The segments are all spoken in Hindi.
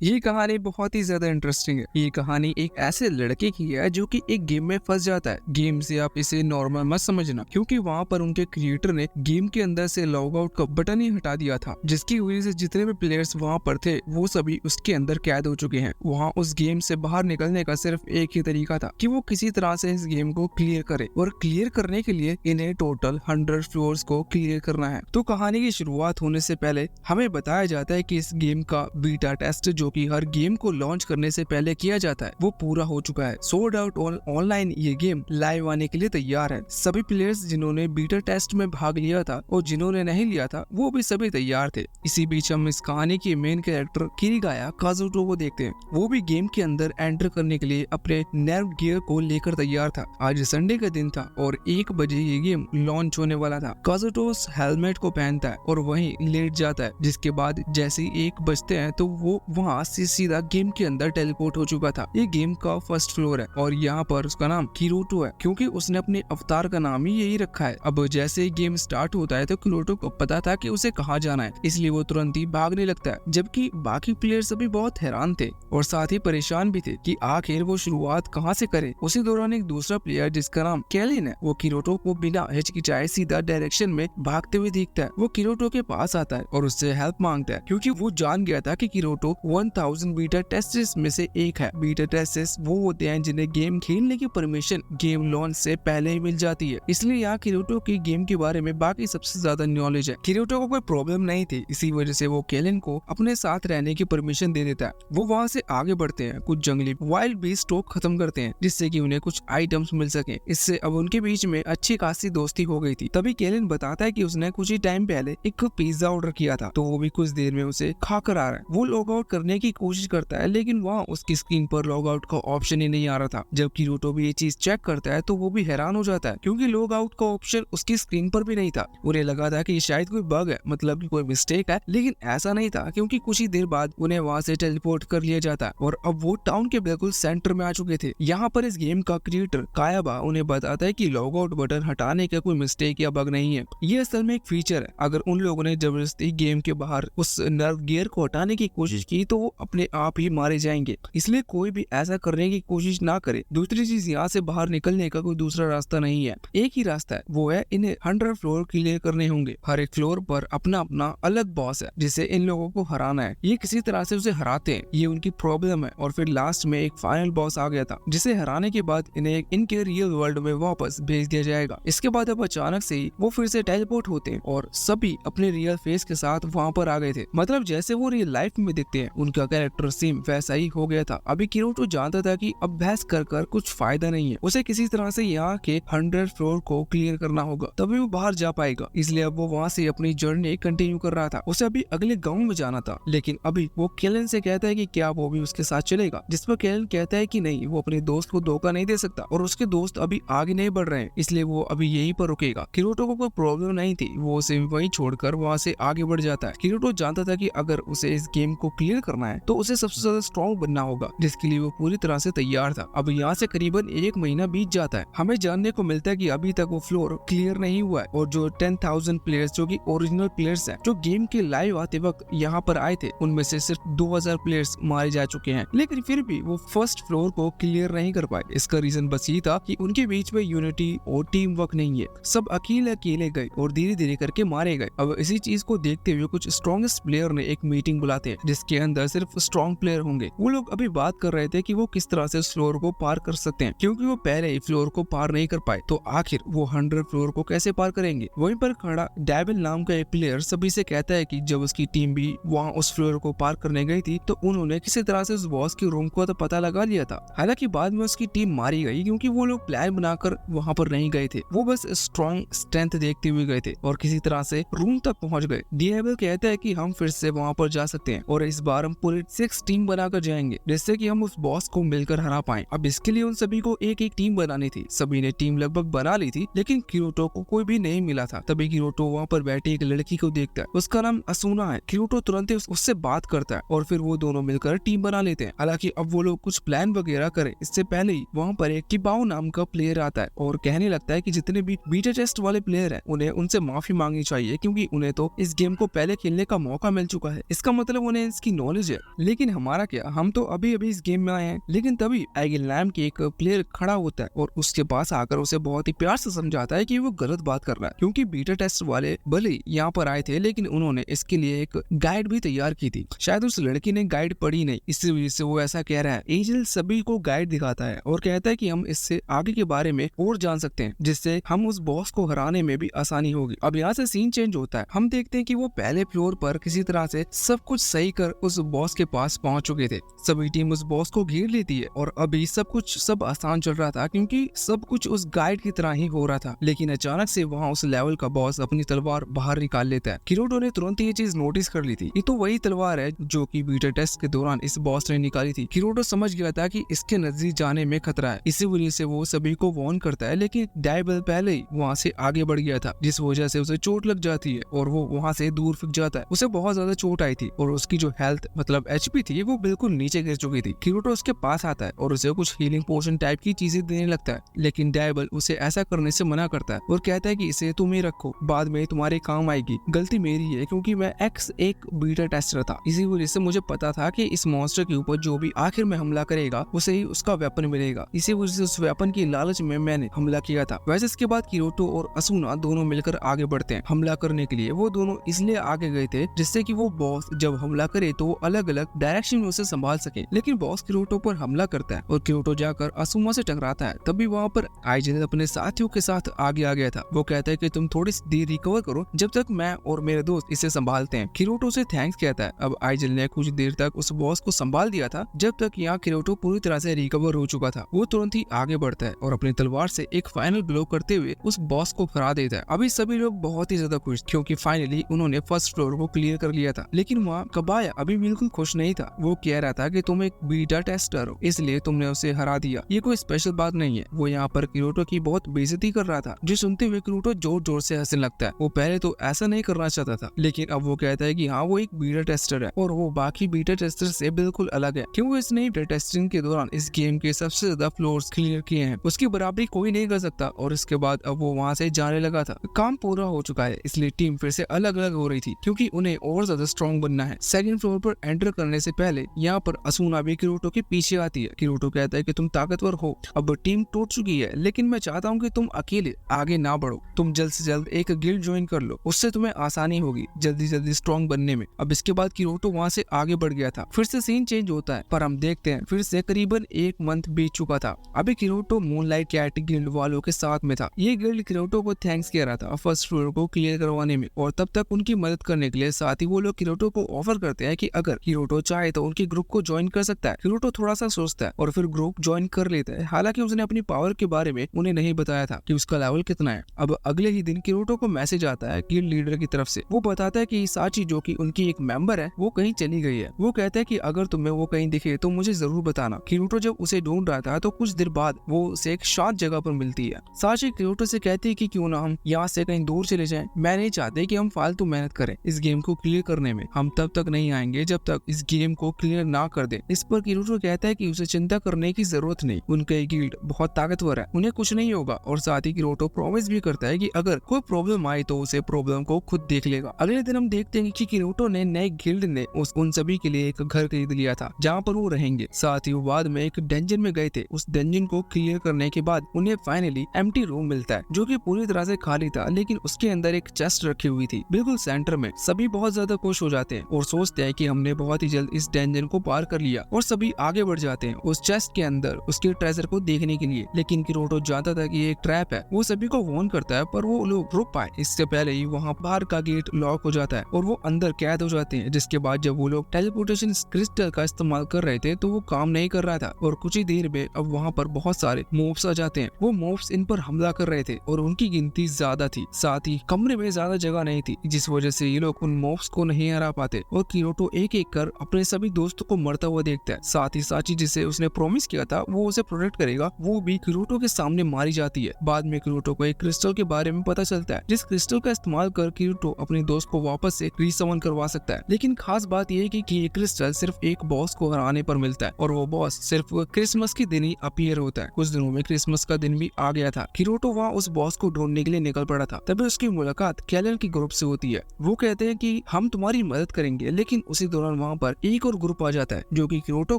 ये कहानी बहुत ही ज्यादा इंटरेस्टिंग है। ये कहानी एक ऐसे लड़के की है जो कि एक गेम में फंस जाता है। गेम से आप इसे नॉर्मल मत समझना, क्योंकि वहाँ पर उनके क्रिएटर ने गेम के अंदर से लॉग आउट का बटन ही हटा दिया था, जिसकी वजह से जितने भी प्लेयर्स वहाँ पर थे वो सभी उसके अंदर कैद हो चुके हैं। वहाँ उस गेम से बाहर निकलने का सिर्फ एक ही तरीका था कि वो किसी तरह से इस गेम को क्लियर करे, और क्लियर करने के लिए इन्हें टोटल 100 फ्लोर्स को क्लियर करना है। तो कहानी की शुरुआत होने से पहले हमें बताया जाता है कि इस गेम का बीटा टेस्ट जो कि हर गेम को लॉन्च करने से पहले किया जाता है वो पूरा हो चुका है। सोल्ड आउट ऑनलाइन ये गेम लाइव आने के लिए तैयार है। सभी प्लेयर्स जिन्होंने बीटा टेस्ट में भाग लिया था और जिन्होंने नहीं लिया था वो भी सभी तैयार थे। इसी बीच हम इस कहानी की मेन कैरेक्टर किरीगाया काजुटो को देखते हैं। वो भी गेम के अंदर एंटर करने के लिए अपने नेव गियर को लेकर तैयार था। आज संडे का दिन था और 1 बजे ये गेम लॉन्च होने वाला था। काजुटो हेलमेट को पहनता है और वहीं लेट जाता है, जिसके बाद जैसे ही 1 बजते हैं तो वो वहाँ से सीधा गेम के अंदर टेलीपोर्ट हो चुका था। ये गेम का फर्स्ट फ्लोर है और यहाँ पर उसका नाम किरोटो है, क्योंकि उसने अपने अवतार का नाम ही यही रखा है। अब जैसे ही गेम स्टार्ट होता है तो किरोटो को पता था कि उसे कहाँ जाना है, इसलिए वो तुरंत ही भागने लगता है। जबकि बाकी प्लेयर्स भी बहुत हैरान थे और साथ ही परेशान भी थे कि आखिर वो शुरुआत कहाँ से करे। उसी दौरान एक दूसरा प्लेयर जिसका नाम केलिन है, वो किरोटो को बिना हिचकिचाए सीधा डायरेक्शन में भागते हुए दिखता है। वो किरोटो के पास आता है और उससे हेल्प मांगता है, क्योंकि वो जान गया था कि किरोटो 1000 बीटा टेस्ट्स में से एक है। बीटा टेस्ट्स वो होते हैं जिन्हें गेम खेलने की परमिशन गेम लॉन्च से पहले ही मिल जाती है, इसलिए यहाँ किरोटो की गेम के बारे में बाकी सबसे ज्यादा नॉलेज है। किरोटो को कोई प्रॉब्लम नहीं थी, इसी वजह से वो केलिन को अपने साथ रहने की परमिशन दे देता है। वो वहाँ से आगे बढ़ते हैं, कुछ जंगली वाइल्ड बीस्ट स्टॉक खत्म करते हैं जिससे कि उन्हें कुछ आइटम्स मिल सके। इससे अब उनके बीच में अच्छी खासी दोस्ती हो गई थी। तभी केलिन बताता है कि उसने कुछ ही टाइम पहले एक पिज्जा ऑर्डर किया था, तो वो भी कुछ देर में उसे खाकर आ रहा है। वो लॉग आउट करने की कोशिश करता है, लेकिन वहाँ उसकी स्क्रीन पर लॉग आउट का ऑप्शन ही नहीं आ रहा था। जब किरोटो भी ये चीज चेक करता है तो वो भी हैरान हो जाता है, क्योंकि लॉग आउट का ऑप्शन उसकी स्क्रीन पर भी नहीं था। उन्हें लगा था कि शायद कोई बग है, मतलब कि कोई मिस्टेक है, लेकिन ऐसा नहीं था, क्योंकि कुछ ही देर बाद उन्हें वहाँ से टेलीपोर्ट कर लिया जाता है और अब वो टाउन के बिल्कुल सेंटर में आ चुके थे। यहाँ पर इस गेम का क्रिएटर कायाबा उन्हें बताता है कि लॉग आउट बटन हटाने का कोई मिस्टेक या बग नहीं है, ये असल में एक फीचर है। अगर उन लोगों ने जबरदस्ती गेम के बाहर उस नर्व गियर को हटाने की कोशिश की तो वो अपने आप ही मारे जाएंगे, इसलिए कोई भी ऐसा करने की कोशिश ना करे। दूसरी चीज, यहाँ से बाहर निकलने का कोई दूसरा रास्ता नहीं है, एक ही रास्ता है, वो है इन्हें 100 फ्लोर क्लियर करने होंगे। हर एक फ्लोर पर अपना अपना अलग बॉस है जिसे इन लोगों को हराना है। ये किसी तरह से उसे हराते हैं, ये उनकी प्रॉब्लम है। और फिर लास्ट में एक फाइनल बॉस आ गया था, जिसे हराने के बाद इन्हें इनके रियल वर्ल्ड में वापस भेज दिया जाएगा। इसके बाद अब अचानक से ही वो फिर से टेलीपोर्ट होते हैं और सभी अपने रियल फेस के साथ वहाँ पर आ गए थे, मतलब जैसे वो रियल लाइफ में दिखते हैं। उनका कैरेक्टर सेम वैसा ही हो गया था। अभी किरोटो जानता था कि अब बहस कर कुछ फायदा नहीं है, उसे किसी तरह से यहाँ के 100 फ्लोर को क्लियर करना होगा, तभी वो बाहर जा पाएगा। इसलिए अब वो वहाँ से अपनी जर्नी कंटिन्यू कर रहा था। उसे अभी अगले गांव में जाना था, लेकिन अभी वो केलन से कहता है कि क्या वो भी उसके साथ चलेगा, जिस पर केलन कहता है कि नहीं, वो अपने दोस्त को धोखा नहीं दे सकता और उसके दोस्त अभी आगे नहीं बढ़ रहे हैं, इसलिए वो अभी यहीं पर रुकेगा। किरोटो को कोई प्रॉब्लम नहीं थी, वो उसे वहीं छोड़कर वहाँ से आगे बढ़ जाता है। किरोटो जानता था कि अगर उसे इस गेम को क्लियर करना है तो उसे सबसे ज्यादा स्ट्रॉन्ग बनना होगा, जिसके लिए वो पूरी तरह से तैयार था। अब यहाँ से करीबन 1 महीना बीत जाता है। हमें जानने को मिलता है कि अभी तक वो फ्लोर क्लियर नहीं हुआ है और जो 10,000 प्लेयर्स जो कि ओरिजिनल प्लेयर्स हैं, जो गेम के लाइव आते वक्त यहाँ पर आए थे, उनमें से सिर्फ 2000 प्लेयर्स मारे जा चुके हैं, लेकिन फिर भी वो फर्स्ट फ्लोर को क्लियर नहीं कर पाए। इसका रीजन बस ये था कि उनके बीच में यूनिटी और टीम वर्क नहीं है, सब अकेले अकेले गए और धीरे धीरे करके मारे गए। अब इसी चीज को देखते हुए कुछ स्ट्रॉन्गेस्ट प्लेयर ने एक मीटिंग बुलाते हैं, जिसके अंदर सिर्फ स्ट्रॉन्ग प्लेयर होंगे। वो लोग अभी बात कर रहे थे कि वो किस तरह से इस फ्लोर को पार कर सकते हैं, क्योंकि वो पहले ही फ्लोर को पार नहीं कर पाए, तो आखिर वो 100 फ्लोर को कैसे पार करेंगे। वहीं पर खड़ा डेविल नाम का एक प्लेयर सभी से कहता है कि जब उसकी टीम भी वहाँ उस फ्लोर को पार करने गई थी तो उन्होंने किसी तरह से उस बॉस के रूम को तो पता लगा लिया था। हालांकि बाद में उसकी टीम मारी गई, क्योंकि वो लोग प्लान बनाकर वहाँ पर नहीं गए थे, वो बस स्ट्रॉन्ग स्ट्रेंथ देखते हुए गए थे और किसी तरह से रूम तक पहुँच गए। डेविल कहता है कि हम फिर से वहाँ पर जा सकते हैं और इस बार हम पूरी 6 टीम बनाकर जाएंगे, जिससे कि हम उस बॉस को मिलकर हरा पाएं। अब इसके लिए उन सभी को एक एक टीम बनानी थी। सभी ने टीम लगभग बना ली थी, लेकिन किरोटो को कोई भी नहीं मिला था। तभी किरोटो वहाँ पर बैठी एक लड़की को देखता है, उसका नाम असुना है। किरोटो तुरंत उससे बात करता है और फिर वो दोनों मिलकर टीम बना लेते हैं। हालांकि अब वो लोग कुछ प्लान वगैरह करे इससे पहले ही वहाँ पर एक किबाओ नाम का प्लेयर आता है और कहने लगता है कि जितने भी बीटा टेस्ट वाले प्लेयर हैं उन्हें उनसे माफी मांगनी चाहिए, क्योंकि उन्हें तो इस गेम को पहले खेलने का मौका मिल चुका है। इसका मतलब उन्हें इसकी नॉलेज है, लेकिन हमारा क्या, हम तो अभी अभी इस गेम में आए हैं। लेकिन तभी आइगिल नाम के एक प्लेयर खड़ा होता है और उसके पास आकर उसे बहुत ही प्यार से समझाता है कि वो गलत बात कर रहा है, क्योंकि बीटा टेस्ट वाले भले यहाँ पर आए थे लेकिन उन्होंने इसके लिए एक गाइड भी तैयार की थी। शायद उस लड़की ने गाइड पढ़ी नहीं, इसी वजह से वो ऐसा कह रहा है। एंजल सभी को गाइड दिखाता है और कहता है कि हम इससे आगे के बारे में और जान सकते हैं, जिससे हम उस बॉस को हराने में भी आसानी होगी। अब यहाँ से सीन चेंज होता है। हम देखते हैं कि वो पहले फ्लोर पर किसी तरह से सब कुछ सही कर उस बॉस के पास पहुंच चुके थे। सभी टीम उस बॉस को घेर लेती है और अभी सब आसान चल रहा था, क्योंकि सब कुछ उस गाइड की तरह ही हो रहा था। लेकिन अचानक से वहाँ उस लेवल का बॉस अपनी तलवार बाहर निकाल लेता है। किरोटो ने तुरंत ये चीज नोटिस कर ली थी। ये तो वही तलवार है जो कि बीटा टेस्ट के दौरान इस बॉस ने निकाली थी। किरोटो समझ गया था कि इसके नजदीक जाने में खतरा है, इसी वजह से वो सभी को वार्न करता है। लेकिन डायबल पहले ही वहाँ से आगे बढ़ गया था, जिस वजह से उसे चोट लग जाती है और वो वहाँ से दूर फिक जाता है। उसे बहुत ज्यादा चोट आई थी और उसकी जो हेल्थ मतलब एचपी थी वो बिल्कुल नीचे गिर चुकी थी। किरोटो उसके पास आता है और उसे कुछ हीलिंग पोशन टाइप की चीजें देने लगता है, लेकिन डायबल उसे ऐसा करने से मना करता है और कहता है कि इसे तुम ही रखो, बाद में तुम्हारे काम आएगी। गलती मेरी है, क्योंकि मैं एक बीटा टेस्टर था, इसी वजह से मुझे पता था कि इस मॉन्स्टर के ऊपर जो भी आखिर में हमला करेगा उसे ही उसका वेपन मिलेगा। इसी वजह से उस वेपन की लालच में मैंने हमला किया था। वैसे इसके बाद किरोटो और असुना दोनों मिलकर आगे बढ़ते हैं हमला करने के लिए। वो दोनों इसलिए आगे गए थे जिससे कि वो बॉस जब हमला करे तो वो अलग अलग डायरेक्शन में उसे संभाल सके। लेकिन बॉस किरोटो पर हमला करता है और किरोटो जाकर असुमा से टकराता है। तभी वहाँ पर आइजिन अपने साथियों के साथ आगे आ गया था। वो कहता है कि तुम थोड़ी देर रिकवर करो, जब तक मैं और मेरे दोस्त इसे संभालते हैं। किरोटो से थैंक्स कहता है। अब आइजिन ने कुछ देर तक उस बॉस को संभाल दिया था, जब तक यहाँ किरोटो पूरी तरह से रिकवर हो चुका था। वो तुरंत ही आगे बढ़ता है और अपनी तलवार से एक फाइनल ब्लो करते हुए उस बॉस को हरा देता है। अभी सभी लोग बहुत ही ज्यादा खुश, क्योंकि फाइनली उन्होंने फर्स्ट फ्लोर को क्लियर कर लिया था। लेकिन वहाँ कबाया अभी बिल्कुल खुश नहीं था। वो कह रहा था कि तुम एक बीटा टेस्टर हो, इसलिए तुमने उसे हरा दिया, ये कोई स्पेशल बात नहीं है। वो यहाँ पर किरोटो की बहुत बेइज्जती कर रहा था, जो सुनते हुए किरोटो जोर जोर से हंसने लगता है। वो पहले तो ऐसा नहीं करना चाहता था, लेकिन अब वो कहता है कि हाँ वो एक बीटा टेस्टर है और वो बाकी बीटा टेस्टर से बिल्कुल अलग है, क्योंकि इसने बीटा टेस्टिंग के दौरान इस गेम के सबसे ज्यादा फ्लोर्स क्लियर किए हैं। उसकी बराबरी कोई नहीं कर सकता। और इसके बाद अब वो वहाँ से जाने लगा था। काम पूरा हो चुका है, इसलिए टीम फिर से अलग अलग हो रही थी, क्योंकि उन्हें और ज्यादा स्ट्रॉन्ग बनना है। सेकंड फ्लोर पर एंटर करने से पहले यहाँ पर असुना भी किरोटो के पीछे आती है। किरोटो कहता है कि तुम ताकतवर हो, अब टीम टूट चुकी है, लेकिन मैं चाहता हूँ कि तुम अकेले आगे ना बढ़ो। तुम जल्द से जल्द एक गिल्ड ज्वाइन कर लो, उससे तुम्हें आसानी होगी जल्दी स्ट्रॉन्ग बनने में। अब इसके बाद किरोटो वहाँ से आगे बढ़ गया था। फिर से सीन चेंज होता है, पर हम देखते हैं फिर से करीबन 1 मंथ बीत चुका था। अभी किरोटो मूनलाइट कैट गिल्ड वालों के साथ में था। ये गिल्ड किरोटो को थैंक्स कह रहा था फर्स्ट फ्लोर को क्लियर करवाने में, और तब तक उनकी मदद करने के लिए साथ ही वो लोग किरोटो को ऑफर करते हैं कि अगर किरोटो चाहे तो उनके ग्रुप को ज्वाइन कर सकता है। किरोटो थोड़ा सा सोचता है और फिर ग्रुप ज्वाइन कर लेता है। हालांकि उसने अपनी पावर के बारे में उन्हें नहीं बताया था कि उसका लेवल कितना है। अब अगले ही दिन किरोटो को मैसेज आता है गिल्ड लीडर की तरफ से। वो बताता है कि साची जो कि उनकी एक मेंबर है वो कहीं चली गई है। वो कहता है कि अगर तुम्हें वो कहीं दिखे तो मुझे जरूर बताना। किरोटो जब उसे ढूंढ रहा था तो कुछ देर बाद वो उसे एक शांत जगह पर मिलती है। साची किरोटो से कहती है कि क्यों ना हम यहाँ से कहीं दूर चले जाएं। मैं नहीं चाहते कि हम फालतू मेहनत करें इस गेम को क्लियर करने में। हम तब तक नहीं आएंगे जब तक इस गेम को क्लियर ना कर दे। इस पर किरोटो कहता है कि उसे चिंता करने की जरूरत नहीं, उनका गिल्ड बहुत ताकतवर है, उन्हें कुछ नहीं होगा। और साथ ही किरोटो प्रॉमिस भी करता है कि अगर कोई प्रॉब्लम आई तो उसे प्रॉब्लम को खुद देख लेगा। अगले दिन हम देखते हैं कि किरोटो ने नए गिल्ड ने उन सभी के लिए एक घर खरीद लिया था जहाँ पर वो रहेंगे। साथ ही वो बाद में एक डंजन में गए थे। उस डंजन को क्लियर करने के बाद उन्हें फाइनली एम्प्टी रूम मिलता है, जो कि पूरी तरह से खाली था, लेकिन उसके अंदर एक चेस्ट रखी हुई थी बिल्कुल सेंटर में। सभी बहुत ज्यादा खुश हो जाते हैं और सोचते हैं कि हमने बहुत ही जल्द इस डंजन को पार कर लिया, और सभी आगे बढ़ जाते हैं उस चेस्ट के अंदर उसके ट्रेजर को देखने के लिए। लेकिन किरोटो जानता था कि ये एक ट्रैप है। वो सभी को वार्न करता है, पर वो लोग रुक पाए इससे पहले ही वहाँ बाहर का गेट लॉक हो जाता है और वो अंदर कैद हो जाते हैं। जिसके बाद जब वो लोग टेलीपोर्टेशन क्रिस्टल का इस्तेमाल कर रहे थे तो वो काम नहीं कर रहा था, और कुछ ही देर में अब वहाँ पर बहुत सारे मॉब्स आ जाते हैं। वो मॉब्स इन पर हमला कर रहे थे और उनकी गिनती ज्यादा थी। साथ ही कमरे में ज्यादा जगह नहीं थी, जिस वजह से ये लोग उन मॉब्स को नहीं हरा पाते। और किरोटो एक एक कर अपने सभी दोस्तों को मरता हुआ देखता है। साथ ही साची जिसे उसने प्रॉमिस किया था वो उसे प्रोटेक्ट करेगा, वो भी किरोटो के सामने मारी जाती है। बाद में किरोटो को एक क्रिस्टल के बारे में पता चलता है, जिस क्रिस्टल का इस्तेमाल कर किरोटो अपने दोस्त को वापस से रीसमन करवा सकता है। लेकिन खास बात यह है कि ये क्रिस्टल सिर्फ एक बॉस को हराने पर मिलता है, और वो बॉस सिर्फ क्रिसमस के दिन ही अपीयर होता है। कुछ दिनों में क्रिसमस का दिन भी आ गया था। किरोटो वहाँ उस बॉस को ढूंढने के लिए निकल पड़ा था। तभी उसकी मुलाकात कैलन के ग्रुप से होती है। वो कहते हैं कि हम तुम्हारी मदद करेंगे, लेकिन उसी दौरान वहाँ पर एक और ग्रुप आ जाता है जो कि किरोटो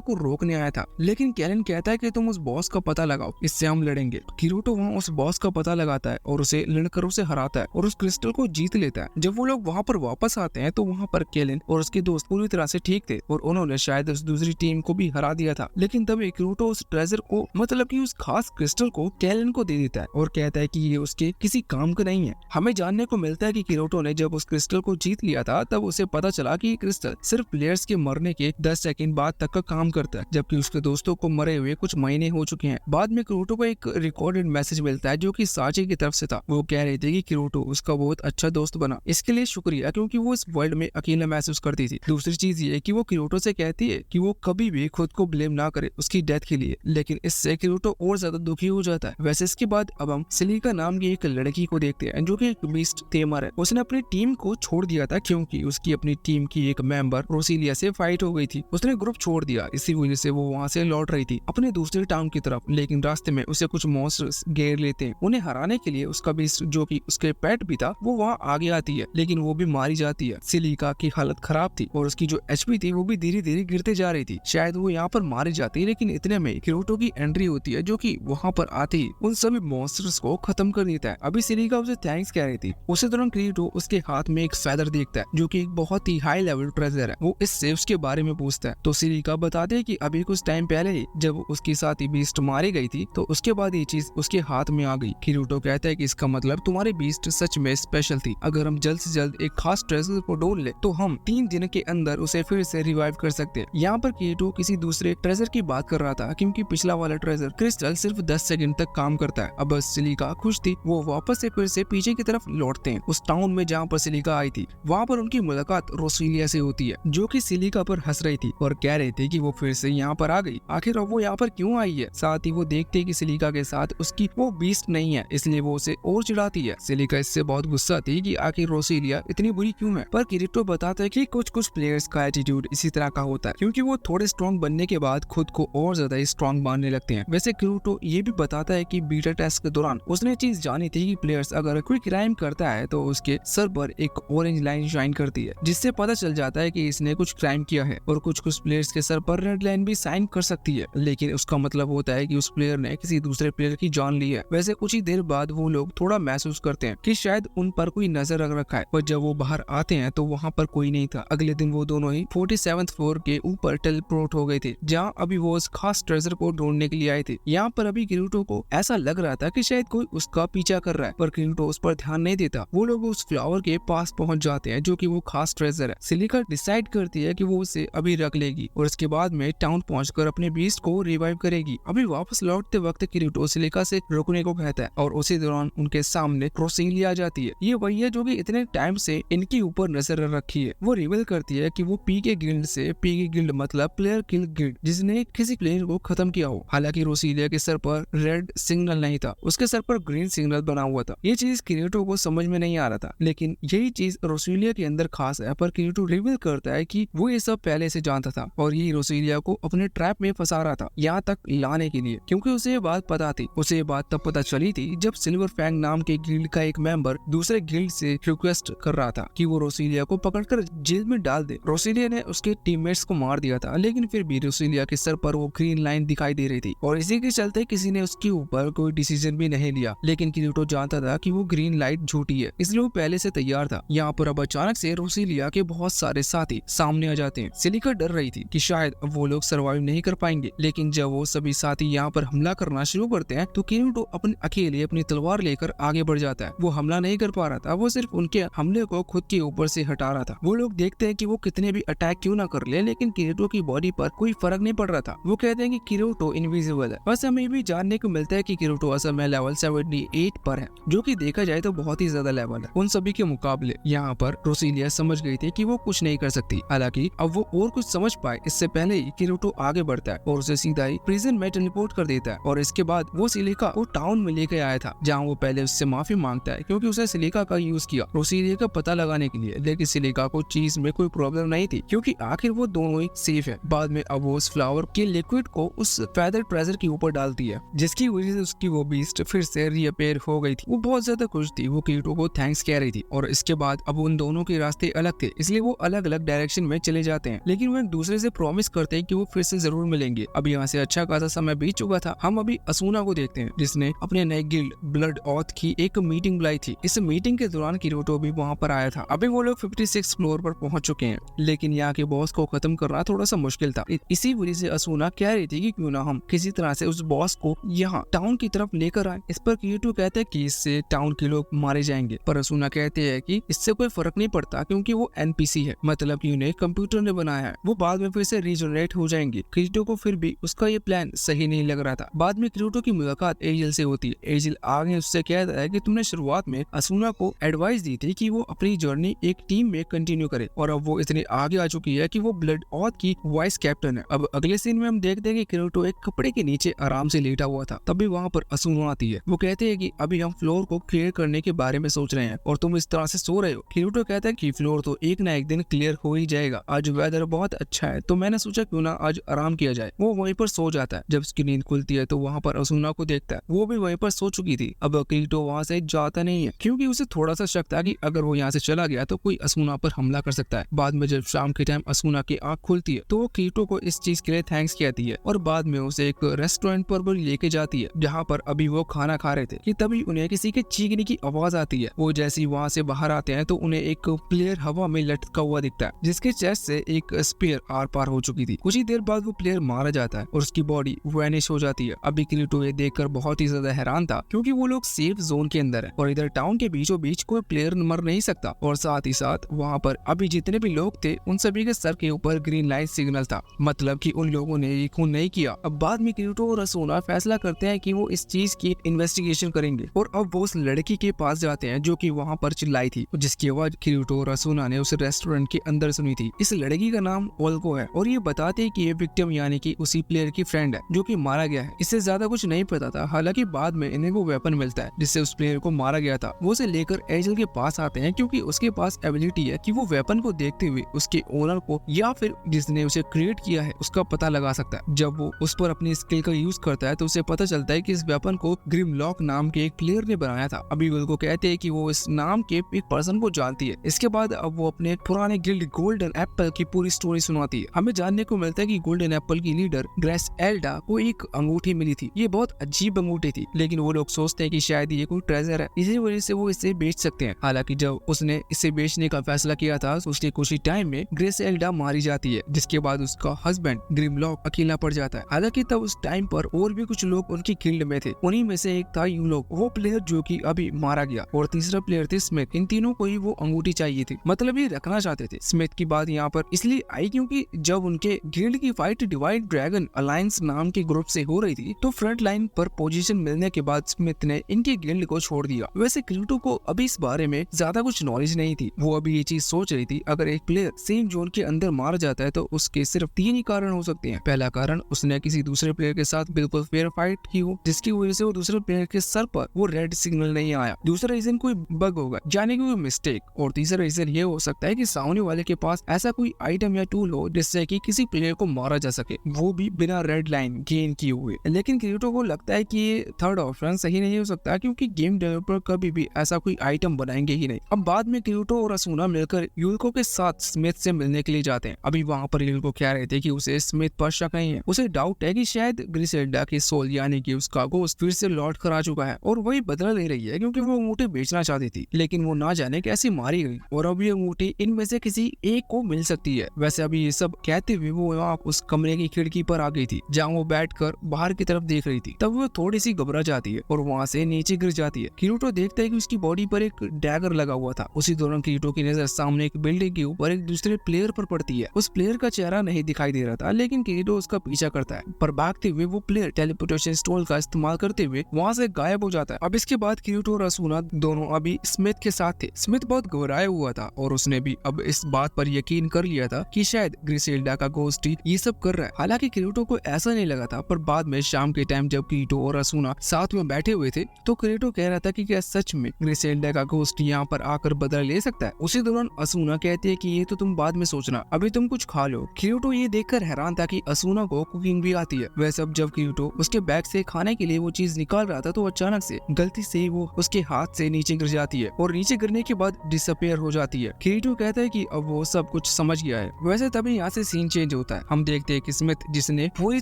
को रोकने आया था, लेकिन कैलन कहता है कि तुम उस बॉस का पता लगाओ, इससे हम लड़ेंगे। किरोटो वहाँ उस बॉस का पता लगाता है और उसे लड़कर उसे हराता है और उस क्रिस्टल को जीत लेता है। जब वो लोग वहाँ पर वापस आते हैं तो वहाँ पर कैलन और उसके दोस्त पूरी तरह से ठीक थे और उन्होंने शायद उस दूसरी टीम को भी हरा दिया था, लेकिन तभी किरोटो उस ट्रेजर को, मतलब कि उस खास क्रिस्टल को कैलन को दे देता है और कहता है कि ये उसके किसी काम का नहीं है। हमें जानने को मिलता है कि किरोटो ने जब उस क्रिस्टल को जीत लिया था तब उसे पता चला कि ये क्रिस्टल सिर्फ प्लेयर्स के मरने के 10 सेकंड बाद तक का काम करता है, जबकि उसके दोस्तों को मरे हुए कुछ महीने हो चुके हैं। बाद में किरोटो को एक रिकॉर्डेड मैसेज मिलता है जो कि साची की तरफ से था। वो कह रही थी कि किरोटो उसका बहुत अच्छा दोस्त बना, इसके लिए शुक्रिया, क्योंकि वो इस वर्ल्ड में अकेला महसूस करती थी। दूसरी चीज ये कि वो किरोटो से कहती है कि वो कभी भी खुद को ब्लेम ना करे उसकी डेथ के लिए, लेकिन इससे किरोटो और ज्यादा दुखी हो जाता है। वैसे इसके बाद अब हम सिलिका नाम की एक लड़की को देखते हैं जो कि एक बीस्ट टेमर है। उसने अपनी टीम को छोड़ दिया था क्योंकि उसकी अपनी टीम की एक मेंबर रोसिलिया से फाइट हो गई थी। उसने ग्रुप छोड़ दिया, इसी वजह से वो वहाँ से लौट रही थी अपने दूसरे टाउन की तरफ, लेकिन रास्ते में उसे कुछ मॉन्स्टर्स घेर लेते हैं। उन्हें हराने के लिए उसका बीस्ट जो कि उसके पेट भी था वो वहाँ आगे आती है, लेकिन वो भी मारी जाती है। सिलिका की हालत खराब थी और उसकी जो एचपी थी वो भी धीरे धीरे गिरते जा रही थी। शायद वो यहाँ पर मारी जाती, लेकिन इतने में किरोटो की एंट्री होती है जो कि वहाँ पर आते ही उन सभी मॉन्स्टर्स को खत्म कर देता है। अभी सिलिका उसे थैंक्स कह रही थी, उसे तुरंत किरोटो उसके हाथ में एक फेदर देखता है जो कि एक बहुत ही हाई लेवल ट्रेजर है। वो इससे उसके बारे में पूछता है तो सिलिका बताते हैं कि अभी कुछ टाइम पहले ही जब उसकी साथी बीस्ट मारी गई थी तो उसके बाद ये चीज उसके हाथ में आ गई। किरोटो कहता है कि इसका मतलब तुम्हारी बीस्ट सच में स्पेशल थी, अगर हम जल्द से जल्द एक खास ट्रेजर को ढूंढ ले तो हम 3 दिन के अंदर उसे फिर से रिवाइव कर सकते हैं। यहाँ पर किरोटो किसी दूसरे ट्रेजर की बात कर रहा था क्योंकि पिछला वाला ट्रेजर क्रिस्टल सिर्फ 10 सेकंड तक काम करता है। अब बस सिलिका खुश थी। वो वापस से फिर से पीछे की तरफ लौटते हैं। उस टाउन में जहाँ पर सिलिका आई थी वहाँ पर उनकी मुलाकात रोसिलिया से होती है जो कि सिलिका पर हंस रही थी और कह रही थी कि वो फिर से यहाँ पर आ गई, आखिर अब वो यहाँ पर क्यों आई है। साथ ही वो देखते हैं कि सिलिका के साथ उसकी वो बीस्ट नहीं है, इसलिए वो उसे और चिढ़ाती है। सिलिका इससे बहुत गुस्सा थी कि आखिर रोसिलिया इतनी बुरी क्यों है, पर किरोटो बताता है कि कुछ प्लेयर्स का एटीट्यूड इसी तरह का होता है क्योंकि वो थोड़े स्ट्रॉन्ग बनने के बाद खुद को और ज्यादा स्ट्रॉन्ग मानने लगते हैं। वैसे किरोटो ये भी बताता है कि बीटा टेस्ट के दौरान उसने चीज जानी थी कि प्लेयर्स अगर कोई क्राइम करता है तो उसके सर पर एक ऑरेंज लाइन शाइन करती है, जिससे पता चल जाता है कि इसने कुछ क्राइम किया है, और कुछ प्लेयर्स के सर पर रेड लाइन भी साइन कर सकती है, लेकिन उसका मतलब होता है कि उस प्लेयर ने किसी दूसरे प्लेयर की जान ली है। वैसे कुछ ही देर बाद वो लोग थोड़ा महसूस करते हैं कि शायद उन पर कोई नजर रख रखा है, पर जब वो बाहर आते हैं तो वहाँ पर कोई नहीं था। अगले दिन वो दोनों ही 47th फ्लोर के ऊपर टेलीपोर्ट हो गए थे जहाँ अभी वो उस खास ट्रेजर को ढूंढने के लिए आए थे। यहाँ पर अभी किरोटो को ऐसा लग रहा था कि शायद कोई उसका पीछा कर रहा है, पर किरोटो उस पर ध्यान नहीं देता। वो लोग उस फ्लावर के पास पहुंच जाते हैं जो कि वो खास ट्रेजर है। सिलिका डिसाइड करती है कि वो उसे अभी रख लेगी और उसके बाद में टाउन पहुंचकर अपने बीस्ट को रिवाइव करेगी। अभी वापस लौटते वक्त किरोटो सिलिका से रुकने को कहता है और उसी दौरान उनके सामने रोसिलिया आ जाती है। ये वही है जो कि इतने टाइम से इनके ऊपर नजर रखी है। वो रिवील करती है कि वो पी के गिल्ड से, पी के गिल्ड मतलब प्लेयर किल गिल्ड, जिसने किसी प्लेयर को खत्म किया हो। हालांकि रोसिलिया के सर पर रेड सिग्नल नहीं था, उसके सर पर ग्रीन सिग्नल बना हुआ था। ये चीज किरोटो को समझ में नहीं आ रहा था, लेकिन यही चीज रोसिलिया के अंदर खास है। पर किरोटो रिवील करता है कि वो ये सब पहले से जानता था और यही रोसिलिया को अपने ट्रैप में फंसा रहा था यहाँ तक लाने के लिए, क्योंकि उसे ये बात पता थी। उसे ये बात तब पता चली थी जब सिल्वर फैंग नाम के गिल्ड का एक मेंबर दूसरे गिल्ड से रिक्वेस्ट कर रहा था कि वो रोसिलिया को पकड़कर जेल में डाल दे। रोसिलिया ने उसके टीममेट्स को मार दिया था, लेकिन फिर भी रोसिलिया के सर पर वो ग्रीन लाइन दिखाई दे रही थी और इसी के चलते किसी ने उसके ऊपर कोई डिसीजन भी नहीं लिया। लेकिन किरोटो जानता था कि वो ग्रीन लाइट झूठी है, इसलिए वो पहले से तैयार था। यहाँ पर अब अचानक से रोसिलिया के बहुत सारे साथी सामने आ जाते हैं। सिलिका डर रही थी कि शायद अब वो लोग सर्वाइव नहीं कर पाएंगे, लेकिन जब वो सभी साथी यहाँ पर हमला करना शुरू करते हैं तो किरोटो अपने अकेले अपनी तलवार लेकर आगे बढ़ जाता है। वो हमला नहीं कर पा रहा था, वो सिर्फ उनके हमले को खुद के ऊपर से हटा रहा था। वो लोग देखते हैं कि वो कितने भी अटैक क्यों ना कर ले, लेकिन किरोटो की बॉडी पर कोई फर्क नहीं पड़ रहा था। वो कहते हैं कि किरोटो इनविजिबल है। बस हमें भी जानने को मिलता है कि किरोटो असल में लेवल 78 पर है, जो कि देखा जाए तो बहुत ही ज्यादा लेवल है उन सभी के मुकाबले। यहाँ पर रोसिलिया समझ गई थी कि वो कुछ नहीं कर सकती। हालांकि अब वो और कुछ समझ पाए इससे पहले ही किरोटो आगे बढ़ता है और उसे सीधा ही प्रिजन में टेलीपोर्ट कर देता है। और इसके बाद वो सिलिका को टाउन में लेके आया था, जहाँ वो पहले उससे माफी मांगता है क्योंकि उसे सिलिका का यूज किया रोसिलिया का पता लगाने के लिए, लेकिन सिलिका को चीज में कोई प्रॉब्लम नहीं थी क्योंकि आखिर वो दोनों ही सेफ है। बाद में अब वो उस फ्लावर के लिक्विड को उस फेदर ट्रेजर के ऊपर डालती है, जिसकी वजह से उसकी वो बीस्ट फिर से रीअपेयर हो गई थी। वो बहुत ज्यादा खुश थी, वो किरोटो को थैंक्स कह रही थी और इसके बाद अब उन दोनों के रास्ते अलग थे, इसलिए वो अलग अलग डायरेक्शन में चले जाते हैं, लेकिन वो एक दूसरे से प्रॉमिस करते हैं कि वो फिर से जरूर मिलेंगे। अब यहाँ से अच्छा खासा समय बीत चुका था। हम अभी असूना को देखते हैं जिसने अपने नए गिल्ड ब्लड ऑथ की एक मीटिंग बुलाई थी। इस मीटिंग के दौरान किरीटो भी वहाँ पर आया था। अभी वो लोग 56 फ्लोर पर पहुंच चुके हैं, लेकिन यहाँ के बॉस को खत्म करना थोड़ा सा मुश्किल था। इसी वजह से असूना कह रही थी कि क्यों ना हम किसी तरह से उस बॉस को यहाँ टाउन की तरफ लेकर आए। इस पर किरीटो कहते हैं कि इससे टाउन के लोग मारे जाएंगे, पर असूना कहते हैं कि इससे कोई फर्क नहीं पड़ता क्योंकि वो एनपीसी है, मतलब कि उन्हें कंप्यूटर ने बनाया है, वो बाद में फिर से रीजनरेट हो जाएंगे। किरीटो को फिर भी उसका ये प्लान सही नहीं लग रहा था। बाद में किरीटो की मुलाकात एंजल से होती है। एंजल आगे उससे कहता है कि तुमने शुरुआत में असूना को एडवाइस दी थी कि वो अपनी जर्नी एक टीम में कंटिन्यू करे, और अब वो इतनी आगे आ चुकी है कि वो ब्लड ऑथ की वाइस कैप्टन है। अब अगले सीन में हम देखते हैं कि किरीटो एक कपड़े के नीचे आराम से लेटा हुआ था। तभी वहाँ पर असूना आती है। वो कहते हैं कि अभी हम फ्लोर को क्लियर करने के बारे में सोच रहे हैं और तुम इस तरह से सो रहे हो। किरीटो कहता है कि फ्लोर तो एक ना एक दिन क्लियर हो ही जाएगा, आज वेदर बहुत अच्छा है तो मैंने सोचा क्यों ना आज आराम किया जाए। वो वहीं पर सो जाता है। जब उसकी नींद खुलती है तो वहाँ पर असूना को देखता है, वो भी वहीं पर सो चुकी थी। अब किरीटो वहाँ से जाता नहीं है क्योंकि उसे थोड़ा सा शक था कि अगर वो यहाँ से चला गया तो कोई असूना पर हमला कर सकता है। बाद में जब शाम के टाइम असूना की आंख खुलती है तो वो किरीटो को इस चीज के लिए थैंक्स कहती है और बाद में उसे एक रेस्टोरेंट पर भी लेके जाती है जहाँ पर अभी वो खाना खा रहे थे कि तभी उन्हें किसी के चीखने की आवाज आती है। वो जैसे ही वहाँ से बाहर आते हैं तो उन्हें एक प्लेयर हवा में लटका हुआ दिखता है जिसके चेस्ट से एक स्पीयर आर पार हो चुकी थी। कुछ ही देर बाद वो प्लेयर मारा जाता है और उसकी बॉडी वैनिश हो जाती है। अभी किरीटो ये देखकर बहुत ही ज्यादा हैरान था क्योंकि वो लोग सेफ जोन के अंदर है और इधर टाउन के बीचों बीच कोई प्लेयर मर नहीं सकता, और साथ ही साथ वहाँ पर अभी जितने भी लोग थे उन सभी के सर के ऊपर ग्रीन लाइट सिग्नल था, मतलब कि उन लोगों ने ये खून नहीं किया। अब बाद में किरीटो और असूना फैसला करते हैं कि वो इस चीज की इन्वेस्टिगेशन करेंगे और अब वो उस लड़की के पास जाते हैं जो कि वहाँ पर चिल्लाई थी, जिसकी आवाज किरीटो और असूना ने उस रेस्टोरेंट के अंदर सुनी थी। इस लड़की का नाम ओल्को है और ये बताते हैं कि ये विक्टिम यानी कि उसी प्लेयर की फ्रेंड है जो कि मारा गया है। इससे ज्यादा कुछ नहीं पता था। हालांकि बाद में इन्हें वो वेपन मिलता है जिससे उस प्लेयर को मारा गया था। वो उसे लेकर एंजल के पास आते हैं क्योंकि उसके पास एबिलिटी है कि वो वेपन को देखते हुए उसके ओनर को या फिर जिसने उसे क्रिएट किया है उसका पता लगा सकता है। जब वो उस पर अपनी स्किल का यूज करता है तो उसे पता चलता है कि इस वेपन को ग्रिमलॉक नाम के एक प्लेयर ने बनाया था। अभी उनको कहते हैं कि वो इस नाम के एक पर्सन को जानती है। इसके बाद अब वो अपने पुराने गिल्ड गोल्डन एप्पल की पूरी स्टोरी सुनाती है। हमें जानने को मिलता है कि गोल्डन एप्पल की लीडर ग्रेस एल्डा को एक अंगूठी मिली थी। ये बहुत अजीब अंगूठी थी, लेकिन वो लोग सोचते हैं कि शायद ये कोई ट्रेजर है, इसी वजह से वो इसे बेच सकते हैं। हालांकि जब उसने इसे बेचने का फैसला किया था तो उसके कुछ ही टाइम में ग्रेस एल्डा मारी जाती है, जिसके बाद उसका हस्बैंड ग्रिमलॉक अकेला पड़ जाता है। हालांकि तब उस टाइम पर और भी कुछ लोग उनकी गिल्ड में थे। उन्हीं में से एक था यू लोग, वो प्लेयर जो कि अभी मारा गया, और तीसरा प्लेयर थे स्मिथ। इन तीनों को ही वो अंगूठी चाहिए थी, मतलब ये रखना चाहते थे। स्मिथ की बात यहाँ पर इसलिए आई क्योंकि जब उनके गिल्ड की फाइट डिवाइड ड्रैगन अलायंस नाम के ग्रुप से हो रही थी तो फ्रंट लाइन पर पोजीशन मिलने के बाद स्मिथ ने इनके गिल्ड को छोड़ दिया। वैसे किरीटो को अभी इस बारे में ज्यादा कुछ नॉलेज नहीं थी। वो अभी ये चीज सोच रही थी अगर एक प्लेयर सेम जोन के अंदर मारा जाता है तो उसके सिर्फ 3 ही कारण हो सकते हैं। पहला कारण, उसने किसी दूसरे प्लेयर के साथ बिल्कुल फेयर फाइट की हो जिसकी वजह से वो दूसरे प्लेयर के सर पर वो रेड सिग्नल नहीं आया। दूसरा रीजन कोई बग होगा, यानी कि कोई मिस्टेक। और तीसरा रीजन ये हो सकता है कि सामने वाले के पास ऐसा कोई आइटम या टूल हो जिससे कि किसी प्लेयर को मारा जा सके, वो भी बिना रेड लाइन गेन किए हुए। लेकिन किरीटो को लगता है कि ये थर्ड ऑप्शन सही नहीं हो सकता क्योंकि गेम डेवलपर कभी भी ऐसा कोई आइटम बनाएंगे ही नहीं। अब बाद में किरीटो और असूना मिलकर यूल्को के साथ स्मिथ से मिलने के लिए जाते हैं। अभी वहाँ पर यूल्को कह रहे थे कि उसे स्मिथ पर शक नहीं है, उसे डाउट है कि शायद ग्रिसेल्डा की सोल यानी कि उसका गोश्त फिर से लौट कर आ चुका है और वही बदला ले रही है क्योंकि वो अंगूठी बेचना चाहती थी, लेकिन वो ना जाने कैसे मारी गई और अब ये अंगूठी इनमें से किसी एक को मिल सकती है। वैसे अभी ये सब कहते हुए वो वहाँ उस कमरे की खिड़की पर आ गई थी जहाँ वो बैठकर बाहर की तरफ देख रही थी। तब वो थोड़ी सी घबरा जाती है और वहाँ से नीचे गिर जाती है। किरीटो देखता है कि उसकी बॉडी पर एक डैगर लगा हुआ था। उसी दौरान किरीटो की नजर सामने एक बिल्डिंग के ऊपर एक दूसरे प्लेयर पर पड़ती है। उस प्लेयर का चेहरा नहीं दिखाई दे रहा था, लेकिन किरीटो उसका पीछा करता है, पर भागते हुए वो प्लेयर टेलीपोर्टेशन स्टोन का इस्तेमाल करते हुए वहाँ से गायब हो जाता है। अब इसके बाद किरीटो और असूना दोनों अभी स्मिथ के साथ थे। स्मिथ बहुत घबराया हुआ था और उसने भी अब इस बात पर यकीन कर लिया था कि शायद ग्रिसेल्डा का गोस्ट ही ये सब कर रहा है। हालांकि किरीटो को ऐसा नहीं लगा था, पर बाद में शाम के टाइम जब किरीटो और असूना साथ में बैठे हुए थे तो किरीटो कह रहा था कि क्या सच में ग्रिसेल्डा का गोस्ट यहाँ पर आकर बदला ले सकता है। उसी दौरान असूना कहती है कि ये तो तुम बाद में सोचना, अभी तुम कुछ खा लो। किरीटो ये देखकर हैरान था कि असूना को कुकिंग भी आती है। वैसे अब जब किरीटो उसके बैग से खाने के लिए वो चीज निकाल रहा था तो अचानक से गलती से वो उसके हाथ से नीचे गिर जाती है और नीचे गिरने के बाद डिसअपियर हो जाती है। किरीटो कहता है कि अब वो सब कुछ समझ गया है। वैसे तभी यहाँ से सीन चेंज होता है। हम देखते हैं कि स्मिथ, जिसने पूरी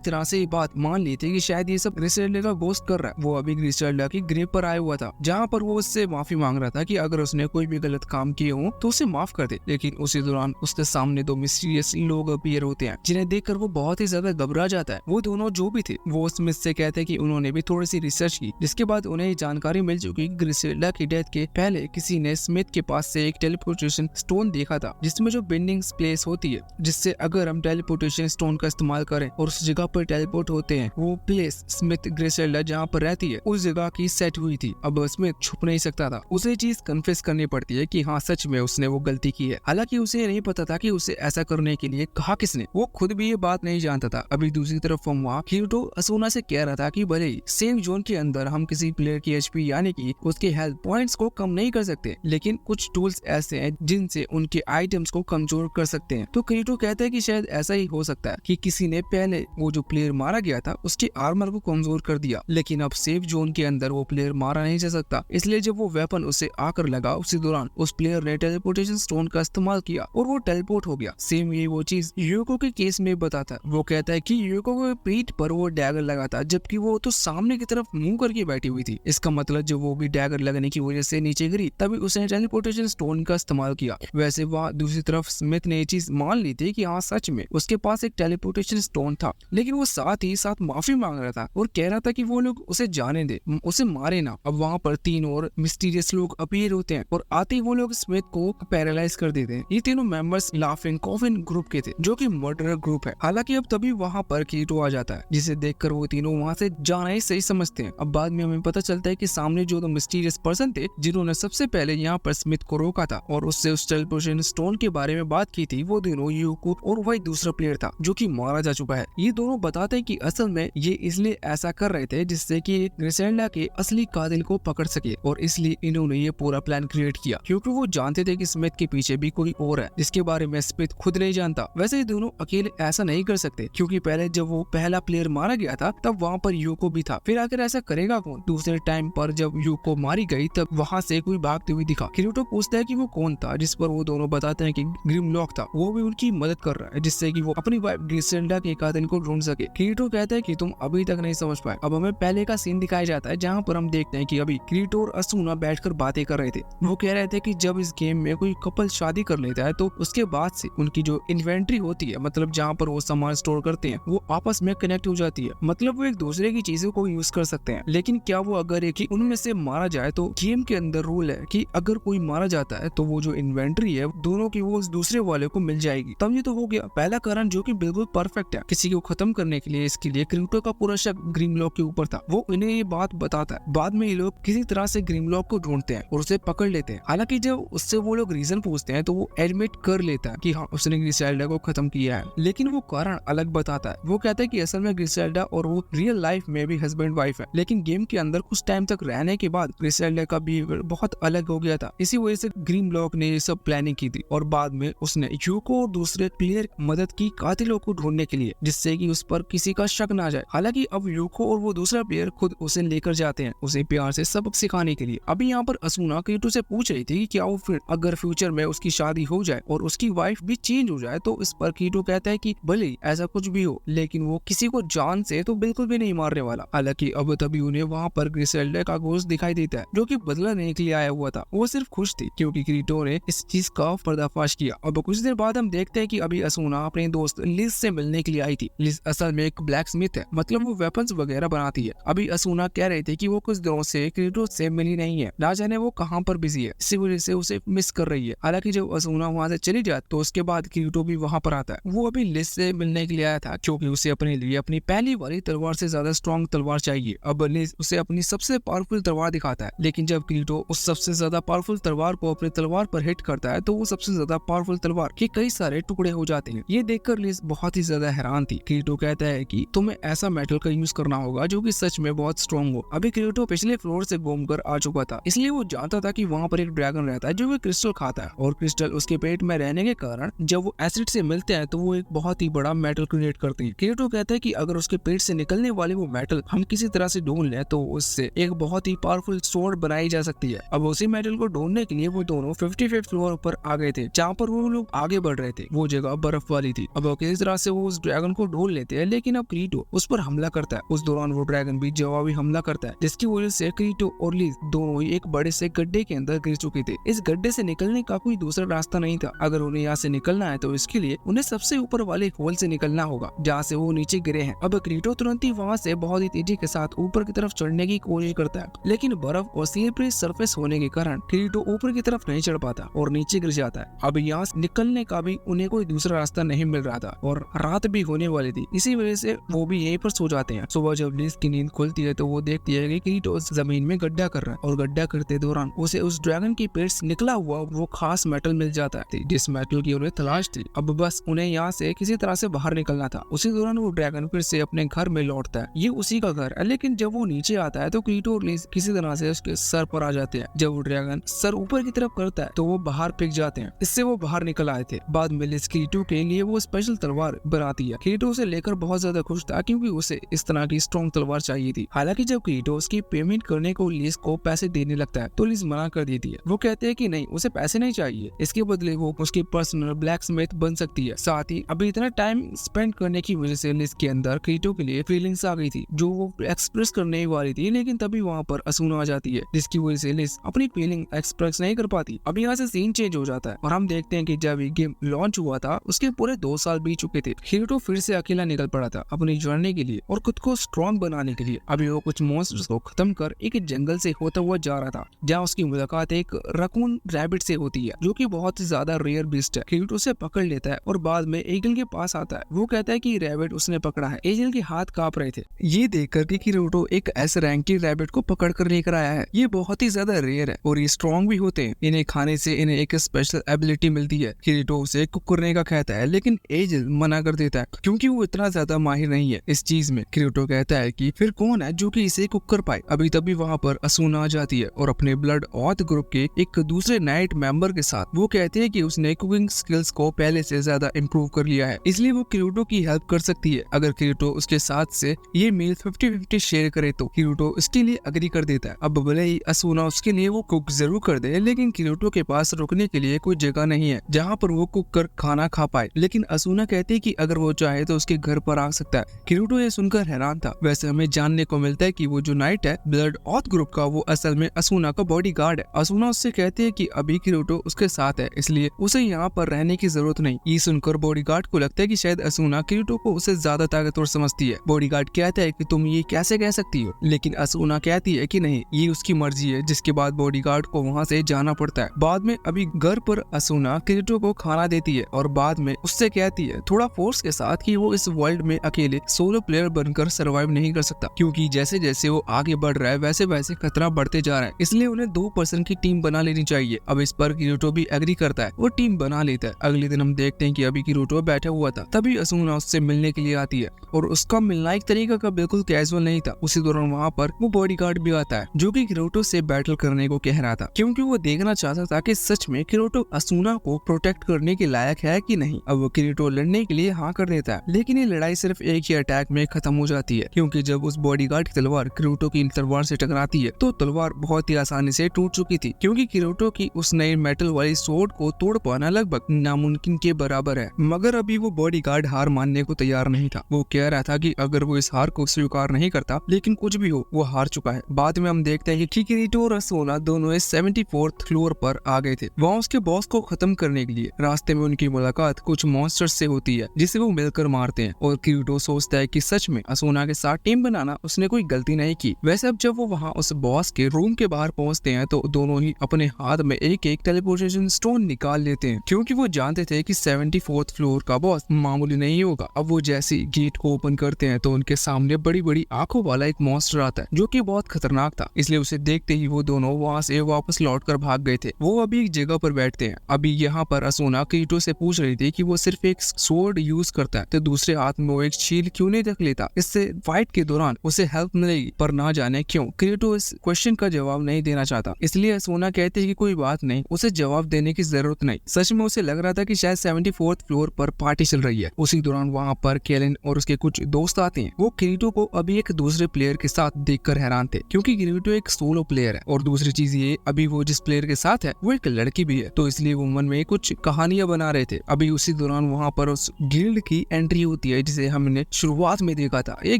तरह से ये बात मान ली थी कि शायद ये सब ग्रिसेल्डा का गोस्ट कर रहा है, वो अभी ग्रिसेल्डा की ग्रेव पर आया हुआ था, जहाँ पर वो उससे माफी मांग रहा था कि अगर उसने कोई भी गलत काम किए हो तो उसे माफ कर दे। लेकिन उसी दौरान उसके सामने दो मिस्टीरियस लोग अपीयर होते हैं, जिन्हें देखकर वो बहुत ही ज्यादा घबरा जाता है। वो दोनों जो भी थे वो स्मिथ से कहते हैं कि उन्होंने भी थोड़ी सी रिसर्च की, जिसके बाद उन्हें जानकारी मिल चुकी कि ग्रिसेल्डा की डेथ के पहले किसी ने स्मिथ के पास से एक टेलीपोर्टेशन स्टोन देखा था, जिसमें जो बेंडिंग प्लेस होती है, जिससे अगर हम टेलीपोर्टेशन स्टोन का इस्तेमाल करें और उस जगह पर टेलीपोर्ट होते हैं, वो प्लेस स्मिथ ग्रिसेल्डा जहाँ पर रहती है उस जगह की सेट हुई थी। अब स्मिथ छुप नहीं सकता था, उसे चीज कन्फेस करनी पड़ती है कि हाँ सच में उसने वो गलती की है। हालांकि उसे नहीं पता था कि उसे ऐसा करने के लिए कहा किसने, वो खुद भी ये बात नहीं जानता था। अभी दूसरी तरफ हम वहाँ किरीटो असूना से कह रहा था कि भले ही सेफ जोन के अंदर हम किसी प्लेयर की एचपी यानी कि उसके हेल्थ पॉइंट्स को कम नहीं कर सकते, लेकिन कुछ टूल्स ऐसे हैं जिनसे उनके आइटम्स को कमजोर कर सकते हैं। तो किरीटो कहता है कि शायद ऐसा ही हो सकता है कि किसी ने पहले वो जो प्लेयर मारा गया था उसके आर्मर को कमजोर कर दिया, लेकिन अब सेफ जोन के अंदर वो प्लेयर मारा नहीं जा सकता, इसलिए जब वो वेपन उसे आकर लगा उसी दौरान उस प्लेयर ने टेलीपोर्टेशन स्टोन का इस्तेमाल किया और वो टेलीपोर्ट हो गया। सेम ये वो चीज यूको के केस में बताता है। वो कहता है कि यूको को पीठ पर वो डैगर लगा था, जबकि वो तो सामने की तरफ मुंह करके बैठी हुई थी। इसका मतलब जब वो भी डैगर लगने की वजह से नीचे गिरी तभी उसने टेलीपोर्टेशन स्टोन का इस्तेमाल किया। वैसे वहाँ दूसरी तरफ स्मिथ ने ये चीज मान ली थी कि हाँ सच में उसके पास एक टेलीपोर्टेशन स्टोन था, लेकिन वो साथ ही साथ माफी मांग रहा था और कह रहा था कि वो लोग उसे जाने दे, उसे मारे ना। अब वहाँ पर तीन और मिस्टीरियस लोग अपीयर होते हैं और आते ही वो लोग स्मिथ को पैरालाइज कर देते हैं। ये तीनों मेंबर्स लाफिंग कॉफिन ग्रुप के थे, जो कि मर्डरर ग्रुप है। हालांकि अब तभी वहाँ पर किरीटो आ जाता है, जिसे देखकर वो तीनों वहाँ से जाना ही सही समझते हैं। अब बाद में हमें पता चलता है कि सामने जो दो मिस्टीरियस पर्सन थे जिन्होंने सबसे पहले यहाँ पर स्मिथ को रोका था और उससे उस टेलीपोर्टेशन स्टोन के बारे में बात की थी, वो दोनों यूको और वही दूसरा प्लेयर था जो कि मारा जा चुका है। ये दोनों बताते हैं कि असल में ये इसलिए ऐसा कर रहे थे जिससे कि ग्रिसेल्डा के असली कातिल को पकड़ सके, और इसलिए इन्होंने ये पूरा प्लान क्रिएट किया क्योंकि वो जानते थे कि स्मिथ के पीछे भी कोई और है जिसके बारे में स्मिथ खुद नहीं जानता। वैसे ये दोनों अकेले ऐसा नहीं कर सकते क्योंकि पहले जब वो पहला प्लेयर मारा गया था तब वहाँ पर यूको भी था, फिर आखिर ऐसा करेगा कौन? दूसरे टाइम पर जब यूको मारी गई तब वहाँ से कोई भागते हुए दिखा। किरीटो पूछता है कि वो कौन था, जिस पर वो दोनों बताते हैं कि ग्रिमलॉक था, वो भी उनकी मदद कर रहा है जिससे कि वो अपनी वाइफ ग्रिसेल्डा के कातिल को ढूंढ सके। किरीटो कहता है कि तुम अभी तक नहीं समझ पाए। अब हमें पहले का सीन दिखाया जाता है जहाँ पर हम देखते हैं कि अभी किरीटो और असूना बैठकर बातें कर रहे थे। वो कह रहे थे कि जब इस गेम में कोई कपल शादी कर लेता है तो उसके बाद से उनकी जो इन्वेंट्री होती है, मतलब जहाँ पर वो सामान स्टोर करते हैं, वो आपस में कनेक्ट हो जाती है, मतलब वो एक दूसरे की चीजों को यूज कर सकते हैं। लेकिन क्या वो अगर एक ही उनमें से मारा जाए तो गेम के अंदर रूल है कि अगर कोई मारा जाता है तो वो जो इन्वेंट्री है दोनों की वो उस दूसरे वाले को मिल जाएगी। तब ये तो हो गया पहला कारण जो कि बिल्कुल परफेक्ट है किसी को खत्म करने के लिए। इसके लिए किरीटो का पूरा शक ग्रिमलॉक के ऊपर था। वो इन्हें ये बात बताता है। बाद में ये लोग किसी तरह से ग्रिमलॉक को ढूंढते हैं और उसे पकड़ लेते हैं। हालांकि जब उससे वो लोग रीजन पूछते हैं तो वो एडमिट कर लेता है कि हाँ उसने ग्रिसेल्डा को खत्म किया है, लेकिन वो कारण अलग बताता है। वो कहता है कि असल में ग्रिसेल्डा और वो रियल लाइफ में भी हस्बैंड वाइफ है, लेकिन गेम के अंदर कुछ टाइम तक रहने के बाद ग्रिसेल्डा का बिहेवियर बहुत अलग हो गया था। इसी वजह से ग्रिमलॉक ने ये सब प्लानिंग की थी और बाद में उसने यूको और दूसरे प्लेयर मदद की कातिलों को ढूंढने के लिए, जिससे कि उस पर किसी का शक ना जाए। हालांकि अब यूको और वो दूसरा प्लेयर खुद उसे लेकर जाते हैं उसे प्यार से सबक सिखाने के लिए। अभी यहाँ पर असूना किरीटो से पूछ रही थी कि क्या वो फिर अगर फ्यूचर में उसकी शादी हो जाए और उसकी वाइफ भी चेंज हो जाए तो इस पर किरीटो कहता है कि भले ऐसा कुछ भी हो लेकिन वो किसी को जान से तो बिल्कुल भी नहीं मारने वाला। हालांकि अब तभी उन्हें वहाँ पर ग्रिसेल्डा का गोश्त दिखाई देता है जो कि बदला लेने के लिए आया हुआ था। वो सिर्फ खुश थी क्योंकि किरीटो ने इस चीज का पर्दाफाश किया। अब कुछ देर बाद हम देखते हैं कि अभी असूना अपने दोस्त लिज से मिलने के लिए आई थी। लिज असल में एक ब्लैक स्मिथ है, मतलब वो वेपन्स वगैरह बनाती है। अभी असूना कह रही थी कि वो कुछ दिनों से किरीटो से मिली नहीं है, ना जाने वो कहाँ पर बिजी है, इसी वजह से उसे मिस कर रही है। हालांकि जब असूना वहाँ से चली जाती तो उसके बाद किरीटो भी वहाँ पर आता है। वो अभी लिज से मिलने के लिए आया था क्योंकि उसे अपने लिए अपनी पहली वाली तलवार से ज्यादा स्ट्रॉन्ग तलवार चाहिए। अब लिज उसे अपनी सबसे पावरफुल तलवार दिखाता है, लेकिन जब किरीटो उस सबसे ज्यादा पावरफुल तलवार को अपनी तलवार पर हिट करता है तो वो सबसे ज्यादा पावरफुल तलवार के कई सारे टुकड़े हो जाते हैं। ये देखकर लिज बहुत ही ज्यादा हैरान थी। किरीटो कहता है कि तुम्हें ऐसा मेटल का यूज करना होगा जो कि सच में बहुत स्ट्रॉन्ग हो। अभी किरीटो पिछले फ्लोर से घूमकर आ चुका था, इसलिए वो जानता था कि वहाँ पर एक ड्रैगन रहता है जो कि क्रिस्टल खाता है और क्रिस्टल उसके पेट में रहने के कारण जब वो एसिड से मिलते हैं तो वो एक बहुत ही बड़ा मेटल क्रिएट करते हैं। किरीटो कहता है कि अगर उसके पेट से निकलने वाले वो मेटल हम किसी तरह से ढूंढ लें तो उससे एक बहुत ही पावरफुल स्वॉर्ड बनाई जा सकती है। अब उसी मेटल को ढूंढने के लिए वो दोनों 55th फ्लोर पर आ गए थे जहाँ पर वो वो लोग आगे बढ़ रहे थे वो जगह बर्फ वाली थी। अब किसी तरह से वो उस ड्रैगन को ढूंढ लेते हैं, लेकिन अब क्रीटो उस पर हमला करता है। उस दौरान वो ड्रैगन भी जवाबी हमला करता है, जिसकी वजह से क्रीटो और लिज दोनों ही एक बड़े से गड्ढे के अंदर गिर चुके थे। इस गड्ढे से निकलने का कोई दूसरा रास्ता नहीं था। अगर उन्हें यहाँ से निकलना है तो इसके लिए उन्हें सबसे ऊपर वाले होल से निकलना होगा जहाँ से वो नीचे गिरे हैं। अब क्रीटो तुरंत ही वहाँ से बहुत ही तेजी के साथ ऊपर की तरफ चढ़ने की कोशिश करता है, लेकिन बर्फ और स्लिपरी सरफेस होने के कारण क्रीटो ऊपर की तरफ नहीं चढ़ पाता और नीचे गिर जाता है। अब यहाँ से निकलने का भी उन्हें कोई दूसरा रास्ता नहीं मिल रहा था और रात भी होने वाली थी, इसी वजह से वो भी यहीं पर सो जाते हैं। सुबह जब लिज की नींद खुलती है तो वो देखती है कि क्रीटो जमीन में गड्ढा कर रहा है और गड्ढा करते दौरान उसे उस ड्रैगन की पेट से निकला हुआ वो खास मेटल मिल जाता है जिस मेटल की उन्हें तलाश थी। अब बस उन्हें यहाँ से किसी तरह से बाहर निकलना था। उसी दौरान वो ड्रैगन फिर से अपने घर में लौटता है। ये उसी का घर है, लेकिन जब वो नीचे आता है तो क्रीटो और लिज किसी तरह से उसके सर पर आ जाते हैं। जब वो ड्रैगन सर ऊपर की तरफ करता है तो वो बाहर फेंक जाते हैं। इससे वो बाहर निकल आए थे। बाद में लिज क्रीटो के लिए वो स्पेशल तलवार बनाती है। क्रीटो उसे लेकर बहुत ज्यादा खुश था क्योंकि उसे इस तरह की स्ट्रॉन्ग तलवार चाहिए थी। हालांकि जब क्रीटो उसकी पेमेंट करने को लिज को पैसे देने लगता है तो लिज मना कर देती है। वो कहते हैं कि नहीं, उसे पैसे नहीं चाहिए, इसके बदले वो उसकी पर्सनल ब्लैकस्मिथ बन सकती है। साथ ही अभी इतना टाइम स्पेंड करने की वजह से लिज के अंदर क्रीटो के लिए फीलिंग्स आ गई थी जो वो एक्सप्रेस करने वाली थी, लेकिन तभी वहाँ पर असूना आ जाती है जिसकी वजह से लिज अपनी फीलिंग एक्सप्रेस नहीं कर पाती। अब यहाँ से सीन चेंज हो जाता है और हम देखते हैं कि जब ये गेम लॉन्च हुआ था उसके पूरे 2 साल बीत चुके थे। क्रीटो फिर से अकेला निकल पड़ा था अपनी जर्नी के लिए और खुद को स्ट्रॉन्ग बनाने के लिए। अभी वो कुछ मॉन्स्टर्स को खत्म कर एक जंगल से होता हुआ जा रहा था जहाँ उसकी मुलाकात एक रकून रैबिट से होती है जो कि बहुत ही ज्यादा रेयर बीस्ट है। क्रीटो उसे पकड़ लेता है और बाद में एजल के पास आता है। वो कहता है कि रैबिट उसने पकड़ा है। एजल के हाथ कांप रहे थे ये देख कर कि क्रीटो एक ऐसे रैंक की रैबिट को पकड़ कर लेकर आया है। ये बहुत ही ज्यादा रेयर है और ये स्ट्रॉन्ग भी होते हैं। इन्हें खाने से इन्हें एक स्पेशल एबिलिटी मिलती है। क्रीटो उसे कुक करने का कहता है, लेकिन एजल मना कर देता है क्योंकि वो इतना ज्यादा माहिर नहीं है इस चीज में। क्रीटो कहता है कि फिर कौन है जो कि इसे कुक कर पाए। अभी तभी वहाँ पर असूना आ जाती है और अपने ब्लड ऑथ ग्रुप के एक दूसरे नाइट मेंबर के साथ वो कहते हैं कि उसने कुकिंग स्किल्स को पहले से ज्यादा इम्प्रूव कर लिया है, इसलिए वो क्रीटो की हेल्प कर सकती है अगर क्रीटो उसके साथ से ये मील 50-50 शेयर करे तो। क्रीटो इसके लिए अग्री कर देता है। अब भले ही असूना उसके लिए वो कुक जरूर कर दे, लेकिन क्रीटो के पास रुकने के लिए कोई जगह नहीं है जहाँ पर वो कुक कर खाना खा पाए। लेकिन असूना कहती है कि अगर वो चाहे तो उसके घर पर आ सकता है। क्रीटो ये सुनकर हैरान था। वैसे हमें जानने को मिलता है कि वो जो नाइट है ब्लड ऑथ ग्रुप का वो असल में असूना का बॉडीगार्ड है। असूना उससे कहती है कि अभी क्रीटो उसके साथ है इसलिए उसे यहाँ पर रहने की जरूरत नहीं। ये सुनकर बॉडीगार्ड को लगता है कि शायद असूना क्रीटो को उसे ज्यादा ताकतवर समझती है। बॉडीगार्ड कहता है कि तुम ये कैसे कह सकती हो, लेकिन असूना कहती है कि नहीं, ये उसकी मर्जी है, जिसके बाद बॉडीगार्ड को वहाँ से जाना पड़ता है। बाद में अभी घर पर असूना क्रीटो को खाना देती है और बाद में उससे कहती है थोड़ा फोर्स के साथ कि वो इस वर्ल्ड में अकेले सोलो प्लेयर बनकर सर्वाइव नहीं कर सकता, क्योंकि जैसे जैसे वो आगे बढ़ रहा है वैसे वैसे खतरा बढ़ते जा रहा है, इसलिए उन्हें 2 पर्सन की टीम बना लेनी चाहिए। अब इस पर क्रीटो भी एग्री करता है, वो टीम बना लेता है। अगले दिन हम देखते हैं कि अभी क्रीटो बैठा हुआ था, तभी असूना उससे मिलने के लिए आती है और उसका मिलना एक तरीका का बिल्कुल कैजुअल नहीं था। उसी दौरान वहाँ पर वो बॉडीगार्ड भी आता है जो कि क्रीटो से बैटल करने को कह रहा था, क्योंकि वो देखना चाहता था कि सच में क्रीटो असूना को प्रोटेक्ट करने के लायक है कि नहीं। अब वो क्रीटो लड़ने के लिए हाँ कर देता है, लेकिन ये लड़ाई सिर्फ एक ही अटैक में खत्म हो जाती है, क्योंकि जब उस बॉडीगार्ड की तलवार क्रीटो की तलवार से टकराती है तो तलवार बहुत ही आसानी से टूट चुकी थी, क्योंकि क्रीटो की उस नई मेटल वाली सोर्ड को तोड़ पाना लगभग नामुमकिन के बराबर है। मगर अभी वो बॉडीगार्ड हार मानने को तैयार नहीं था। वो कह रहा था कि अगर वो इस हार को स्वीकार नहीं करता, लेकिन कुछ भी हो वो हार चुका है। बाद में हम देखते हैं कि क्रीटो और असूना दोनों 74th फ्लोर पर आ गए थे। वहाँ उसके बॉस को खत्म करने के लिए रास्ते में उनकी मुलाकात कुछ मॉन्स्टर्स से होती है जिसे वो मिलकर मारते हैं और क्रीटो सोचता है कि सच में असूना के साथ टीम बनाना उसने कोई गलती नहीं की। वैसे अब जब वो वहाँ उस बॉस के रूम के बाहर पहुँचते हैं तो दोनों ही अपने हाथ में एक एक टेलीपोर्टेशन स्टोन निकाल लेते हैं, क्योंकि वो जानते थे कि 74th फ्लोर का बॉस मामूली नहीं होगा। अब वो जैसे गेट को ओपन करते हैं तो उनके सामने बड़ी बड़ी आंखों वाला एक मॉन्स्टर आता है जो कि बहुत खतरनाक था, इसलिए उसे देखते ही वो दोनों वहाँ से वापस लौट कर भाग गए थे। वो अभी एक जगह पर बैठते हैं। अभी यहाँ पर असूना क्रीटो से पूछ रही थी कि वो सिर्फ एक सोर्ड यूज करता है तो दूसरे हाथ में वो एक शील्ड क्यों नहीं रख लेता, इससे फाइट के दौरान उसे हेल्प मिलेगी, पर ना जाने क्यों क्रीटो इस क्वेश्चन का जवाब नहीं देना चाहता। इसलिए असूना कहती है कि कोई बात नहीं, उसे जवाब देने की जरूरत नहीं। सच में उसे लग रहा था कि शायद 74th फ्लोर पर पार्टी चल रही है। उसी दौरान वहाँ पर केलिन और उसके कुछ दोस्त आते हैं। वो क्रीटो को अभी एक दूसरे प्लेयर के साथ देखकर हैरान थे, क्योंकि क्रीटो एक सोलो प्लेयर है और दूसरी चीज ये अभी वो जिस प्लेयर के साथ है वो एक लड़की भी है, तो इसलिए वो मन में एक कुछ कहानियां बना रहे थे। अभी उसी दौरान वहाँ पर उस गिल्ड की एंट्री होती है जिसे हमने शुरुआत में देखा था। ये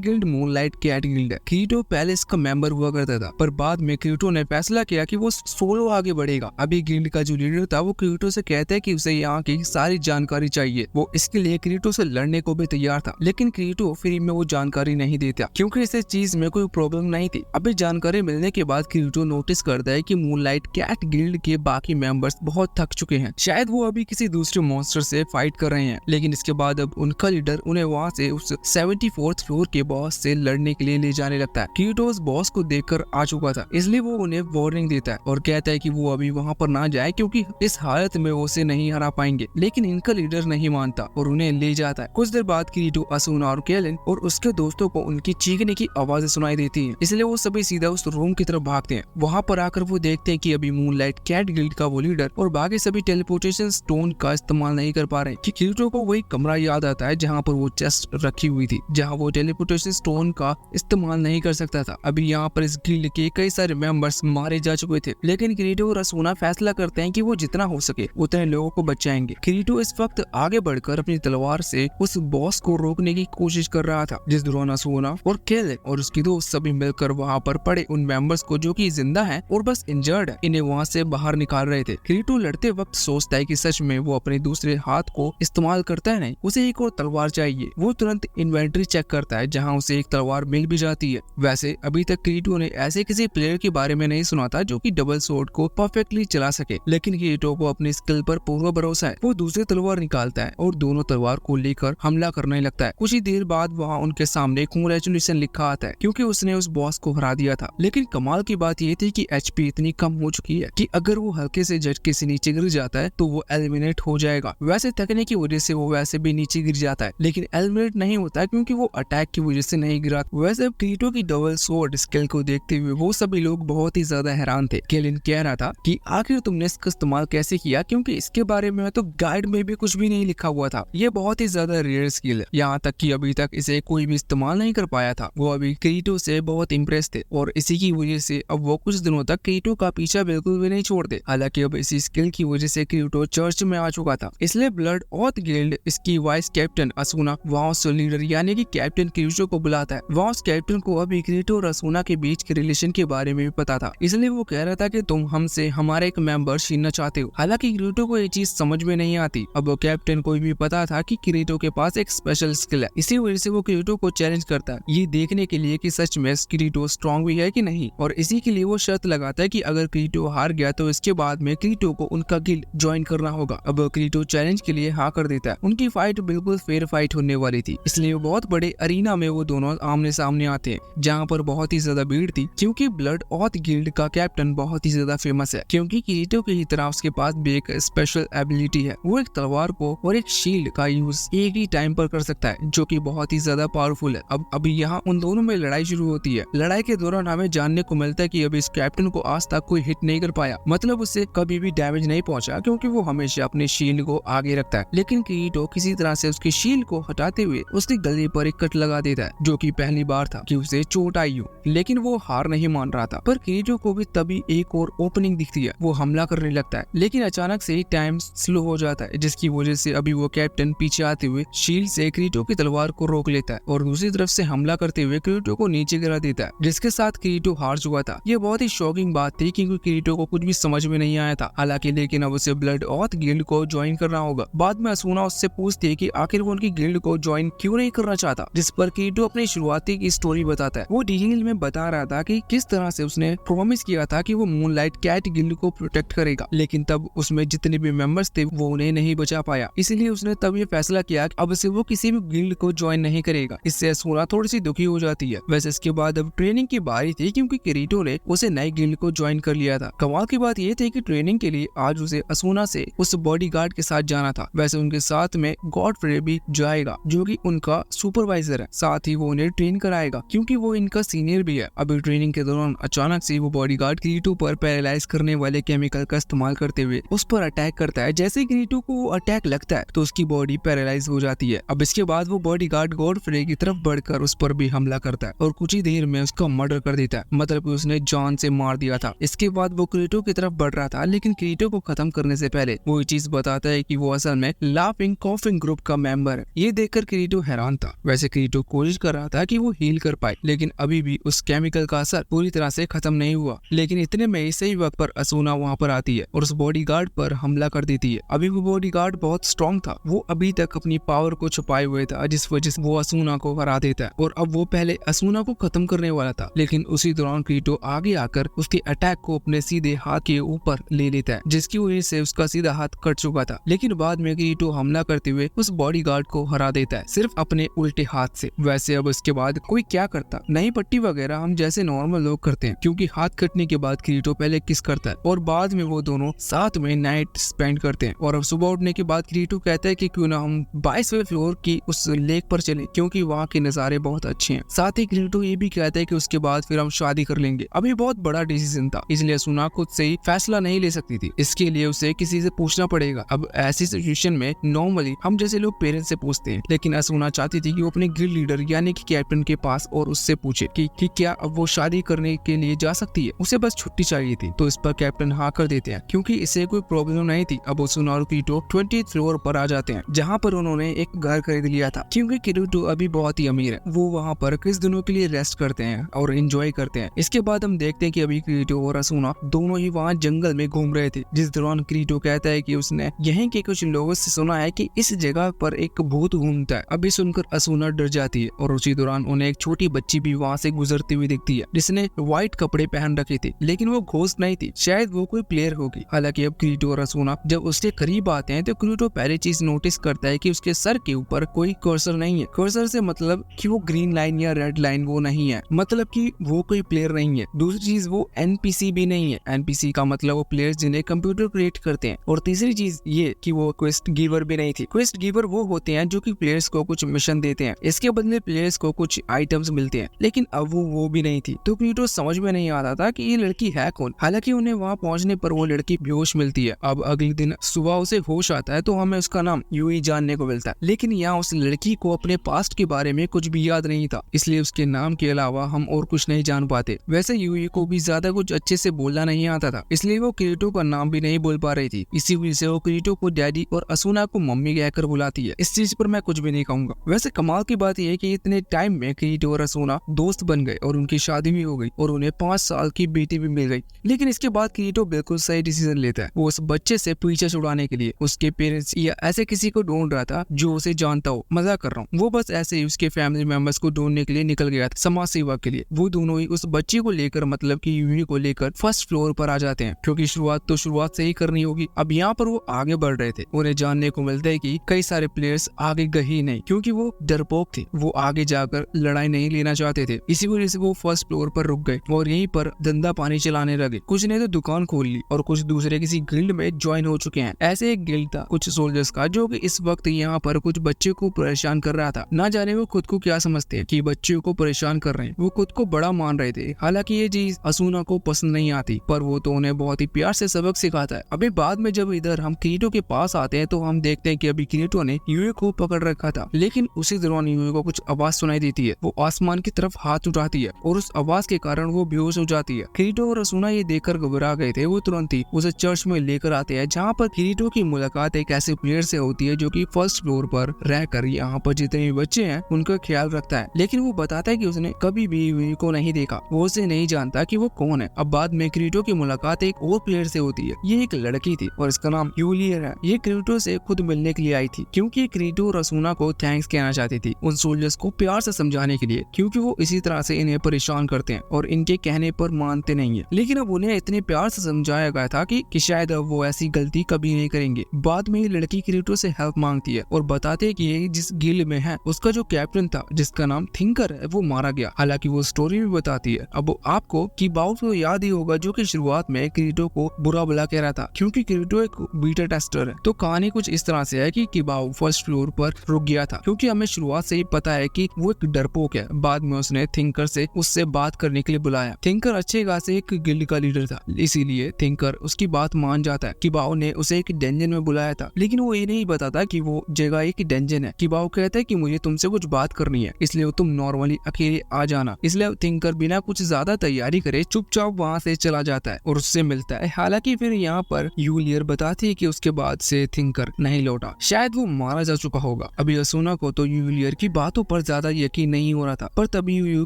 गिल्ड मूनलाइट कैट गिल्ड है। क्रीटो पहले इसका मेंबर हुआ करता था, पर बाद में क्रीटो ने फैसला किया कि वो सोलो आगे बढ़ेगा। अभी गिल्ड का जो लीडर था वो क्रीटो से कहता है कि उसे यहाँ की सारी जानकारी चाहिए। वो इसके लिए क्रीटो से लड़ने को भी तैयार था, लेकिन क्रीटो फ्री में वो जानकारी नहीं देता क्योंकि इस चीज में कोई प्रॉब्लम नहीं थी। अभी जानकारी मिलने के बाद क्रीटो नोटिस करता है कि मूनलाइट कैट गिल्ड के बाकी मेंबर्स बहुत थक चुके हैं, शायद वो अभी किसी दूसरे मॉन्स्टर से फाइट कर रहे हैं। लेकिन इसके बाद अब उनका लीडर उन्हें वहाँ से उस 74th फ्लोर के बॉस से लड़ने के लिए ले जाने लगता है। क्रीटो उस बॉस को देखकर आ चुका था, इसलिए वो उन्हें वार्निंग देता है और कहता है कि वो अभी वहाँ पर ना जाए क्योंकि इस हालत में वो उसे नहीं हरा पाएंगे। लेकिन इनका लीडर नहीं मानता और उन्हें ले जाता है। कुछ देर बाद क्रीटो, असूना और केलिन और उसके दोस्तों को उनकी चीखने की आवाजें सुनाई देती हैं, इसलिए वो सभी सीधा उस रूम की तरफ भागते हैं। वहाँ पर आकर वो देखते हैं कि अभी मूनलाइट कैट गिल्ड का वो लीडर और बाकी सभी टेलीपोर्टेशन स्टोन का इस्तेमाल नहीं कर पा रहे हैं। क्रीटो को वही कमरा याद आता है जहाँ पर वो चेस्ट रखी हुई थी, जहाँ वो टेलीपोर्टेशन स्टोन का इस्तेमाल नहीं कर सकता था। अभी यहाँ पर इस गिल्ड के कई सारे मेंबर्स मारे जा चुके थे, लेकिन क्रीटो और असूना फैसला करते हैं कि वो जितना हो सके उतने लोगों को बचाएंगे। क्रीटो इस वक्त आगे बढ़कर अपनी तलवार से उस बॉस को रोकने की कोशिश कर रहा था, जिस दौरान असूना और केलिन और उसकी दोस्त सभी मिलकर वहाँ पर पड़े उन मेंबर्स को जो कि जिंदा हैं और बस इंजर्ड है, इन्हें वहाँ से बाहर निकाल रहे थे। क्रीटो लड़ते वक्त सोचता है कि सच में वो अपने दूसरे हाथ को इस्तेमाल करता है नहीं, उसे एक और तलवार चाहिए। वो तुरंत इन्वेंटरी चेक करता है जहाँ उसे एक तलवार मिल भी जाती है। वैसे अभी तक क्रीटो ने ऐसे किसी प्लेयर के बारे में नहीं सुना था जो कि डबल सोर्ड को परफेक्टली चला सके, लेकिन क्रीटो को अपनी स्किल पर पूरा भरोसा है। वो दूसरी तलवार निकालता है और दोनों तलवार को लेकर हमला करने लगता है। कुछ ही देर बाद वहाँ उनके सामने कांग्रेचुलेशन लिखा आता है क्योंकि उसने उस बॉस को हरा दिया था। लेकिन कमाल की बात ये थी कि एचपी इतनी कम हो चुकी है कि अगर वो हल्के से झटके से नीचे गिर जाता है तो वो एलिमिनेट हो जाएगा। वैसे थकने की वजह से वो वैसे भी नीचे गिर जाता है, लेकिन एलिमिनेट नहीं होता है क्योंकि वो अटैक की वजह से नहीं गिरा। वैसे अब क्रीटो की डबल सोर्ड स्किल को देखते हुए वो सभी लोग बहुत ही ज्यादा हैरान थे। केलिन कह रहा था कि आखिर तुमने इसका इस्तेमाल कैसे किया, क्योंकि इसके बारे में तो गाइड में भी कुछ भी नहीं लिखा हुआ था। ये बहुत ही ज्यादा रेयर स्किल है, यहाँ तक कि अभी तक इसे कोई भी इस्तेमाल नहीं कर पाया था। वो अभी क्रीटो से बहुत इम्प्रेस थे और इसी की वजह से अब वो कुछ दिनों तक क्रीटो का पीछा बिल्कुल भी नहीं छोड़ते। हालांकि अब इसी स्किल की वजह से क्रीटो चर्च में आ चुका था, इसलिए ब्लड ऑथ गिल्ड इसकी वाइस कैप्टन असूना वहाँ से लीडर यानी कि कैप्टन क्रीटो को बुलाता है। वहाँ कैप्टन को अभी क्रीटो और असूना के बीच के रिलेशन के बारे में भी पता था, इसलिए वो कह रहा था कि तुम हमसे हमारा एक मेंबर छीनना चाहते हो। हालांकि क्रीटो को ये चीज समझ में नहीं आती। अब वो कैप्टन को भी पता था कि क्रीटो के पास एक स्पेशल स्किल है, इसी वजह से वो क्रीटो को चैलेंज करता है, ये देखने के लिए कि सच में क्रीटो स्ट्रॉन्ग भी है कि नहीं। और इसी के लिए वो शर्त लगाता है कि अगर क्रीटो हार गया तो इसके बाद में क्रीटो को उनका गिल्ड ज्वाइन करना होगा। अब क्रीटो चैलेंज के लिए हाँ कर देता है। उनकी फाइट बिल्कुल फेयर फाइट होने वाली थी, इसलिए बहुत बड़े अरीना में वो दोनों आमने सामने आते हैं, जहाँ पर बहुत ही ज्यादा भीड़ थी क्योंकि ब्लड ऑथ गिल्ड का कैप्टन बहुत ही ज्यादा फेमस है, क्योंकि क्रीटो की ही तरह उसके पास भी एक स्पेशल एबिलिटी है। वो एक तलवार को और एक शील्ड का यूज एक ही टाइम पर कर सकता है, जो कि बहुत ही ज्यादा पावरफुल है। अब अभी यहाँ उन दोनों में लड़ाई शुरू होती है। लड़ाई के दौरान हमें जानने को मिलता है कि अभी इस कैप्टन को आज तक कोई हिट नहीं कर पाया, मतलब उससे कभी भी डैमेज नहीं पहुंचा क्योंकि वो हमेशा अपने शील्ड को आगे रखता है। लेकिन क्रीटो किसी तरह से उसकी शील्ड को हटाते हुए उसके गले पर एक कट लगा देता है, जो कि पहली बार था कि उसे चोट आई हो। लेकिन वो हार नहीं मान रहा था। पर क्रीटो को भी तभी एक और ओपनिंग दिखती है, वो हमला करने लगता है, लेकिन अचानक से टाइम स्लो हो जाता है, जिसकी वजह से अभी वो कैप्टन पीछे आते हुए शील्ड से क्रीटो की तलवार को रोक लेता है और दूसरी तरफ से हमला करते हुए क्रीटो को नीचे गिरा देता है, जिसके साथ क्रीटो हार चुका था। ये बहुत ही शॉकिंग बात थी क्योंकि क्रीटो को कुछ भी समझ में नहीं आया था। हालांकि लेकिन अब उसे ब्लड ऑथ गिल्ड को ज्वाइन करना होगा। बाद में असूना उससे पूछती है कि आखिर वो उनकी गिल्ड को ज्वाइन क्यों नहीं करना चाहता, जिस पर क्रीटो अपनी शुरुआती की स्टोरी बताता है। वो डिटेल में बता रहा था कि किस तरह से उसने प्रॉमिस किया था कि वो मूनलाइट कैट गिल्ड को प्रोटेक्ट करेगा, लेकिन तब उसमें जितने भी मेंबर्स थे वो उन्हें नहीं बचा पाया, इसलिए उसने तब ये फैसला किया कि अब से वो किसी भी गिल्ड को ज्वाइन नहीं करेगा। इससे असूना थोड़ी सी दुखी हो जाती है। वैसे इसके बाद अब ट्रेनिंग की बारी थी क्योंकि क्रीटो ने उसे नई गिल्ड को ज्वाइन कर लिया था। कमाल की बात ये थी कि ट्रेनिंग के लिए आज उसे असूना से उस बॉडीगार्ड के साथ जाना था। वैसे उनके साथ में गॉडफ्रे भी जाएगा, जो कि उनका सुपरवाइजर है, साथ ही वो उन्हें ट्रेन कराएगा क्योंकि वो इनका सीनियर भी है। अभी ट्रेनिंग के दौरान अचानक से वो बॉडीगार्ड क्रीटो पर पैरालाइज करने वाले केमिकल का इस्तेमाल करते हुए उस पर अटैक करता है। जैसे क्रीटो को वो अटैक लगता है तो उसकी बॉडी पैरालाइज हो जाती है। अब इसके बाद वो बॉडीगार्ड गॉडफ्रे की तरफ बढ़कर उस पर भी हमला करता है और कुछ ही देर में उसका मर्डर कर देता है, मतलब कि उसने जान से मार दिया था। इसके बाद वो क्रीटो की तरफ बढ़ रहा था, लेकिन क्रीटो को खत्म करने से पहले वो ये चीज बताता है कि वो असल में लाफिंग कॉफिंग ग्रुप का मेंबर है। ये देखकर किरीटो हैरान था। वैसे किरीटो कोशिश कर रहा था कि वो हील कर पाए, लेकिन अभी भी उस केमिकल का असर पूरी तरह से खत्म नहीं हुआ। लेकिन इतने में ही सही वक्त पर असूना वहाँ पर आती है और उस बॉडीगार्ड पर हमला कर देती है। अभी वो बॉडीगार्ड बहुत स्ट्रॉन्ग था, वो अभी तक अपनी पावर को छुपाए हुए था, जिस वजह से वो असूना को हरा देता है और अब वो पहले असूना को खत्म करने वाला था। लेकिन उसी दौरान किरीटो आगे आकर उसके अटैक को अपने सीधे हाथ के ऊपर ले लेता है, जिसकी वजह से उसका सीधा हाथ कट चुका था। लेकिन बाद में किरीटो हमला करते हुए उस बॉडीगार्ड को हरा देता है, सिर्फ अपने उल्टे हाथ से। वैसे अब इसके बाद कोई क्या करता, नई पट्टी वगैरह हम जैसे नॉर्मल लोग करते हैं, क्योंकि हाथ कटने के बाद किरीटो पहले किस करता है और बाद में वो दोनों साथ में नाइट स्पेंड करते हैं। और अब सुबह उठने के बाद किरीटो कहता है कि क्यों ना हम 22वें फ्लोर की उस लेक पर चले, क्योंकि वहाँ के नज़ारे बहुत अच्छे हैं। साथ ही किरीटो ये भी कहता है कि उसके बाद फिर हम शादी कर लेंगे। अभी बहुत बड़ा डिसीजन था, इसलिए असूना खुद से ही फैसला नहीं ले सकती थी, इसके लिए उसे किसी से पूछना पड़ेगा। अब ऐसी सिचुएशन में नॉर्मली हम जैसे लोग पेरेंट्स से पूछते हैं, लेकिन असूना चाहती थी कि वो अपने गिल्ड लीडर यानी कि कैप्टन के पास और उससे पूछे कि क्या अब वो शादी करने के लिए जा सकती है। उसे बस छुट्टी चाहिए थी, तो इस पर कैप्टन हाँ कर देते हैं, क्योंकि इसे कोई प्रॉब्लम नहीं थी। अब असूना और किरीटो 20th फ्लोर पर आ जाते हैं, जहाँ पर उन्होंने एक घर खरीद लिया था, क्योंकि किरीटो अभी बहुत ही अमीर है। वो वहाँ पर कुछ दिनों के लिए रेस्ट करते हैं और एंजॉय करते हैं। इसके बाद हम देखते हैं कि अभी किरीटो और असूना दोनों ही वहाँ जंगल में घूम रहे थे, जिस दौरान किरीटो कहता है कि उसने यहीं के कुछ लोगों से सुना है कि इस जगह पर एक भूत घूमता है। अभी सुनकर असूना डर जाती है और उसी दौरान उन्हें एक छोटी बच्ची भी वहाँ से गुजरती हुई दिखती है, जिसने व्हाइट कपड़े पहन रखे थे, लेकिन वो घोस्ट नहीं थी, शायद वो कोई प्लेयर होगी। हालांकि अब किरीटो और असूना जब उसके करीब आते हैं तो किरीटो पहली चीज नोटिस करता है कि उसके सर के ऊपर कोई कर्सर नहीं है। कर्सर से मतलब कि वो ग्रीन लाइन या रेड लाइन वो नहीं है, मतलब कि वो कोई प्लेयर नहीं है। दूसरी चीज वो एनपीसी भी नहीं है, एनपीसी का मतलब वो प्लेयर्स जिन्हें कंप्यूटर क्रिएट करते हैं। और तीसरी चीज ये कि वो क्वेस्ट गिवर भी नहीं थी। क्वेस्ट गिवर वो होते हैं जो कि प्लेयर्स को कुछ मिशन देते हैं, इसके बदले प्लेयर्स को कुछ आइटम्स मिलते हैं, लेकिन अब वो भी नहीं थी। तो किरीटो समझ में नहीं आता था कि ये लड़की है कौन। हालांकि उन्हें वहाँ पहुंचने पर वो लड़की बेहोश मिलती है। अब अगले दिन सुबह उसे होश आता है तो हमें उसका नाम यूई जानने को मिलता है, लेकिन यहाँ उस लड़की को अपने पास्ट के बारे में कुछ भी याद नहीं था, इसलिए उसके नाम के अलावा हम और कुछ नहीं जान पाते। वैसे यूई को भी ज्यादा कुछ अच्छे से बोलना नहीं आता था, इसलिए वो किरीटो का नाम भी नहीं बोल पा रही थी। इसी वजह से वो किरीटो को डैडी और असूना को मम्मी कहकर बुलाती है। इस चीज पर मैं कुछ भी नहीं कहूंगा। वैसे कमाल की बात यह है कि इतने टाइम में किरीटो और असूना दोस्त बन गए और उनकी शादी भी हो गई और उन्हें 5 साल की बेटी भी मिल गई। लेकिन इसके बाद किरीटो बिल्कुल सही डिसीजन लेता है। वो उस बच्चे से पीछे छुड़ाने के लिए उसके पेरेंट्स या ऐसे किसी को ढूंढ रहा था जो उसे जानता हो। मजाक कर रहा हूँ, वो बस ऐसे ही उसके फैमिली मेंबर्स को ढूंढने के लिए निकल गया था, समाज सेवा के लिए। वो दोनों ही उस बच्चे को लेकर मतलब कि यूई को लेकर फर्स्ट फ्लोर पर आ जाते हैं, क्योंकि शुरुआत से ही करनी होगी। अब यहाँ पर वो आगे बढ़ रहे थे। उन्हें जानने को मिलता है कि कई सारे प्लेयर्स आगे गए ही नहीं, क्योंकि वो डरपोक थे, वो आगे जाकर लड़ाई नहीं लेना चाहते थे। इसी वजह से वो फर्स्ट फ्लोर पर रुक गए और यहीं पर धंधा पानी चलाने लगे। कुछ ने तो दुकान खोल ली और कुछ दूसरे किसी गिल्ड में ज्वाइन हो चुके हैं। ऐसे एक गिल्ड था कुछ सोल्जर्स का, जो कि इस वक्त यहाँ पर कुछ बच्चे को परेशान कर रहा था। ना जाने वो खुद को क्या समझते हैं कि बच्चों को परेशान कर रहे हैं। वो खुद को बड़ा मान रहे थे। हालांकि ये चीज असूना को पसंद नहीं आती, पर वो तो उन्हें बहुत ही प्यार से सबक सिखाता है। अभी बाद में जब इधर हम किरीटो के पास आते हैं तो हम देखते हैं कि अभी किरीटो ने यूई को पकड़ रखा था, लेकिन उसी दौरान यूई को कुछ आवाज सुनाई देती है। वो आसमान की तरफ हाथ उठाती है और उस आवाज के कारण वो बेहोश हो जाती है। किरीटो और असूना ये देखकर घबरा गए थे। वो तुरंत ही उसे चर्च में लेकर आते हैं, जहाँ पर किरीटो की मुलाकात एक ऐसे प्लेयर से होती है जो कि फर्स्ट फ्लोर पर रहकर यहाँ पर जितने भी बच्चे हैं उनका ख्याल रखता है। लेकिन वो बताता है कि उसने कभी भी यूई को नहीं देखा, वो उसे नहीं जानता कि वो कौन है। अब बाद में किरीटो की मुलाकात एक और प्लेयर से होती है। ये एक लड़की थी और इसका नाम यूलियर है। ये किरीटो से खुद मिलने के लिए आई थी, क्योंकि किरीटो और असूना को थैंक्स कहना चाहती थी उन सोल्जर्स को प्यार से समझाने के लिए, क्योंकि वो इसी तरह से इन्हें परेशान करते हैं और इनके कहने पर मानते नहीं है। लेकिन अब उन्हें इतने प्यार से समझाया गया था कि शायद अब वो ऐसी गलती कभी नहीं करेंगे। बाद में ये लड़की किरीटो से हेल्प मांगती है और बताते हैं कि ये जिस गिल्ड में है उसका जो कैप्टन था जिसका नाम थिंकर है वो मारा गया। हालांकि वो स्टोरी भी बताती है। अब आपको किबाउ को याद ही होगा, जो कि शुरुआत में किरीटो को बुरा भला कह रहा था, क्योंकि किरीटो एक बीटा टेस्टर है। तो कहानी कुछ इस तरह से है कि किबाउ फर्स्ट फ्लोर पर रुक गया था, क्योंकि हमें शुरुआत से ही पता है कि वो एक डरपोक है। बाद में उसने थिंकर से उससे बात करने के लिए बुलाया। थिंकर अच्छे खासे एक गिल्ड का लीडर था, इसीलिए थिंकर उसकी बात मान जाता है। किबाउ ने उसे एक डेंजन में बुलाया था, लेकिन वो ये नहीं बताता कि वो जगह एक डेंजन है। किबाउ कहता है कि मुझे तुमसे कुछ बात करनी है, इसलिए तुम नॉर्मली अकेले आ जाना। इसलिए थिंकर बिना कुछ ज्यादा तैयारी करे चुपचाप वहाँ से चला जाता है और उससे मिलता है। हालांकि फिर यहाँ पर यूलियर यूलियर बताती है कि उसके बाद से थिंकर नहीं लौटा, शायद वो मारा जा चुका होगा। अभी असूना को तो यूलियर की बातों पर ज्यादा यकीन नहीं हो रहा था, पर तभी यू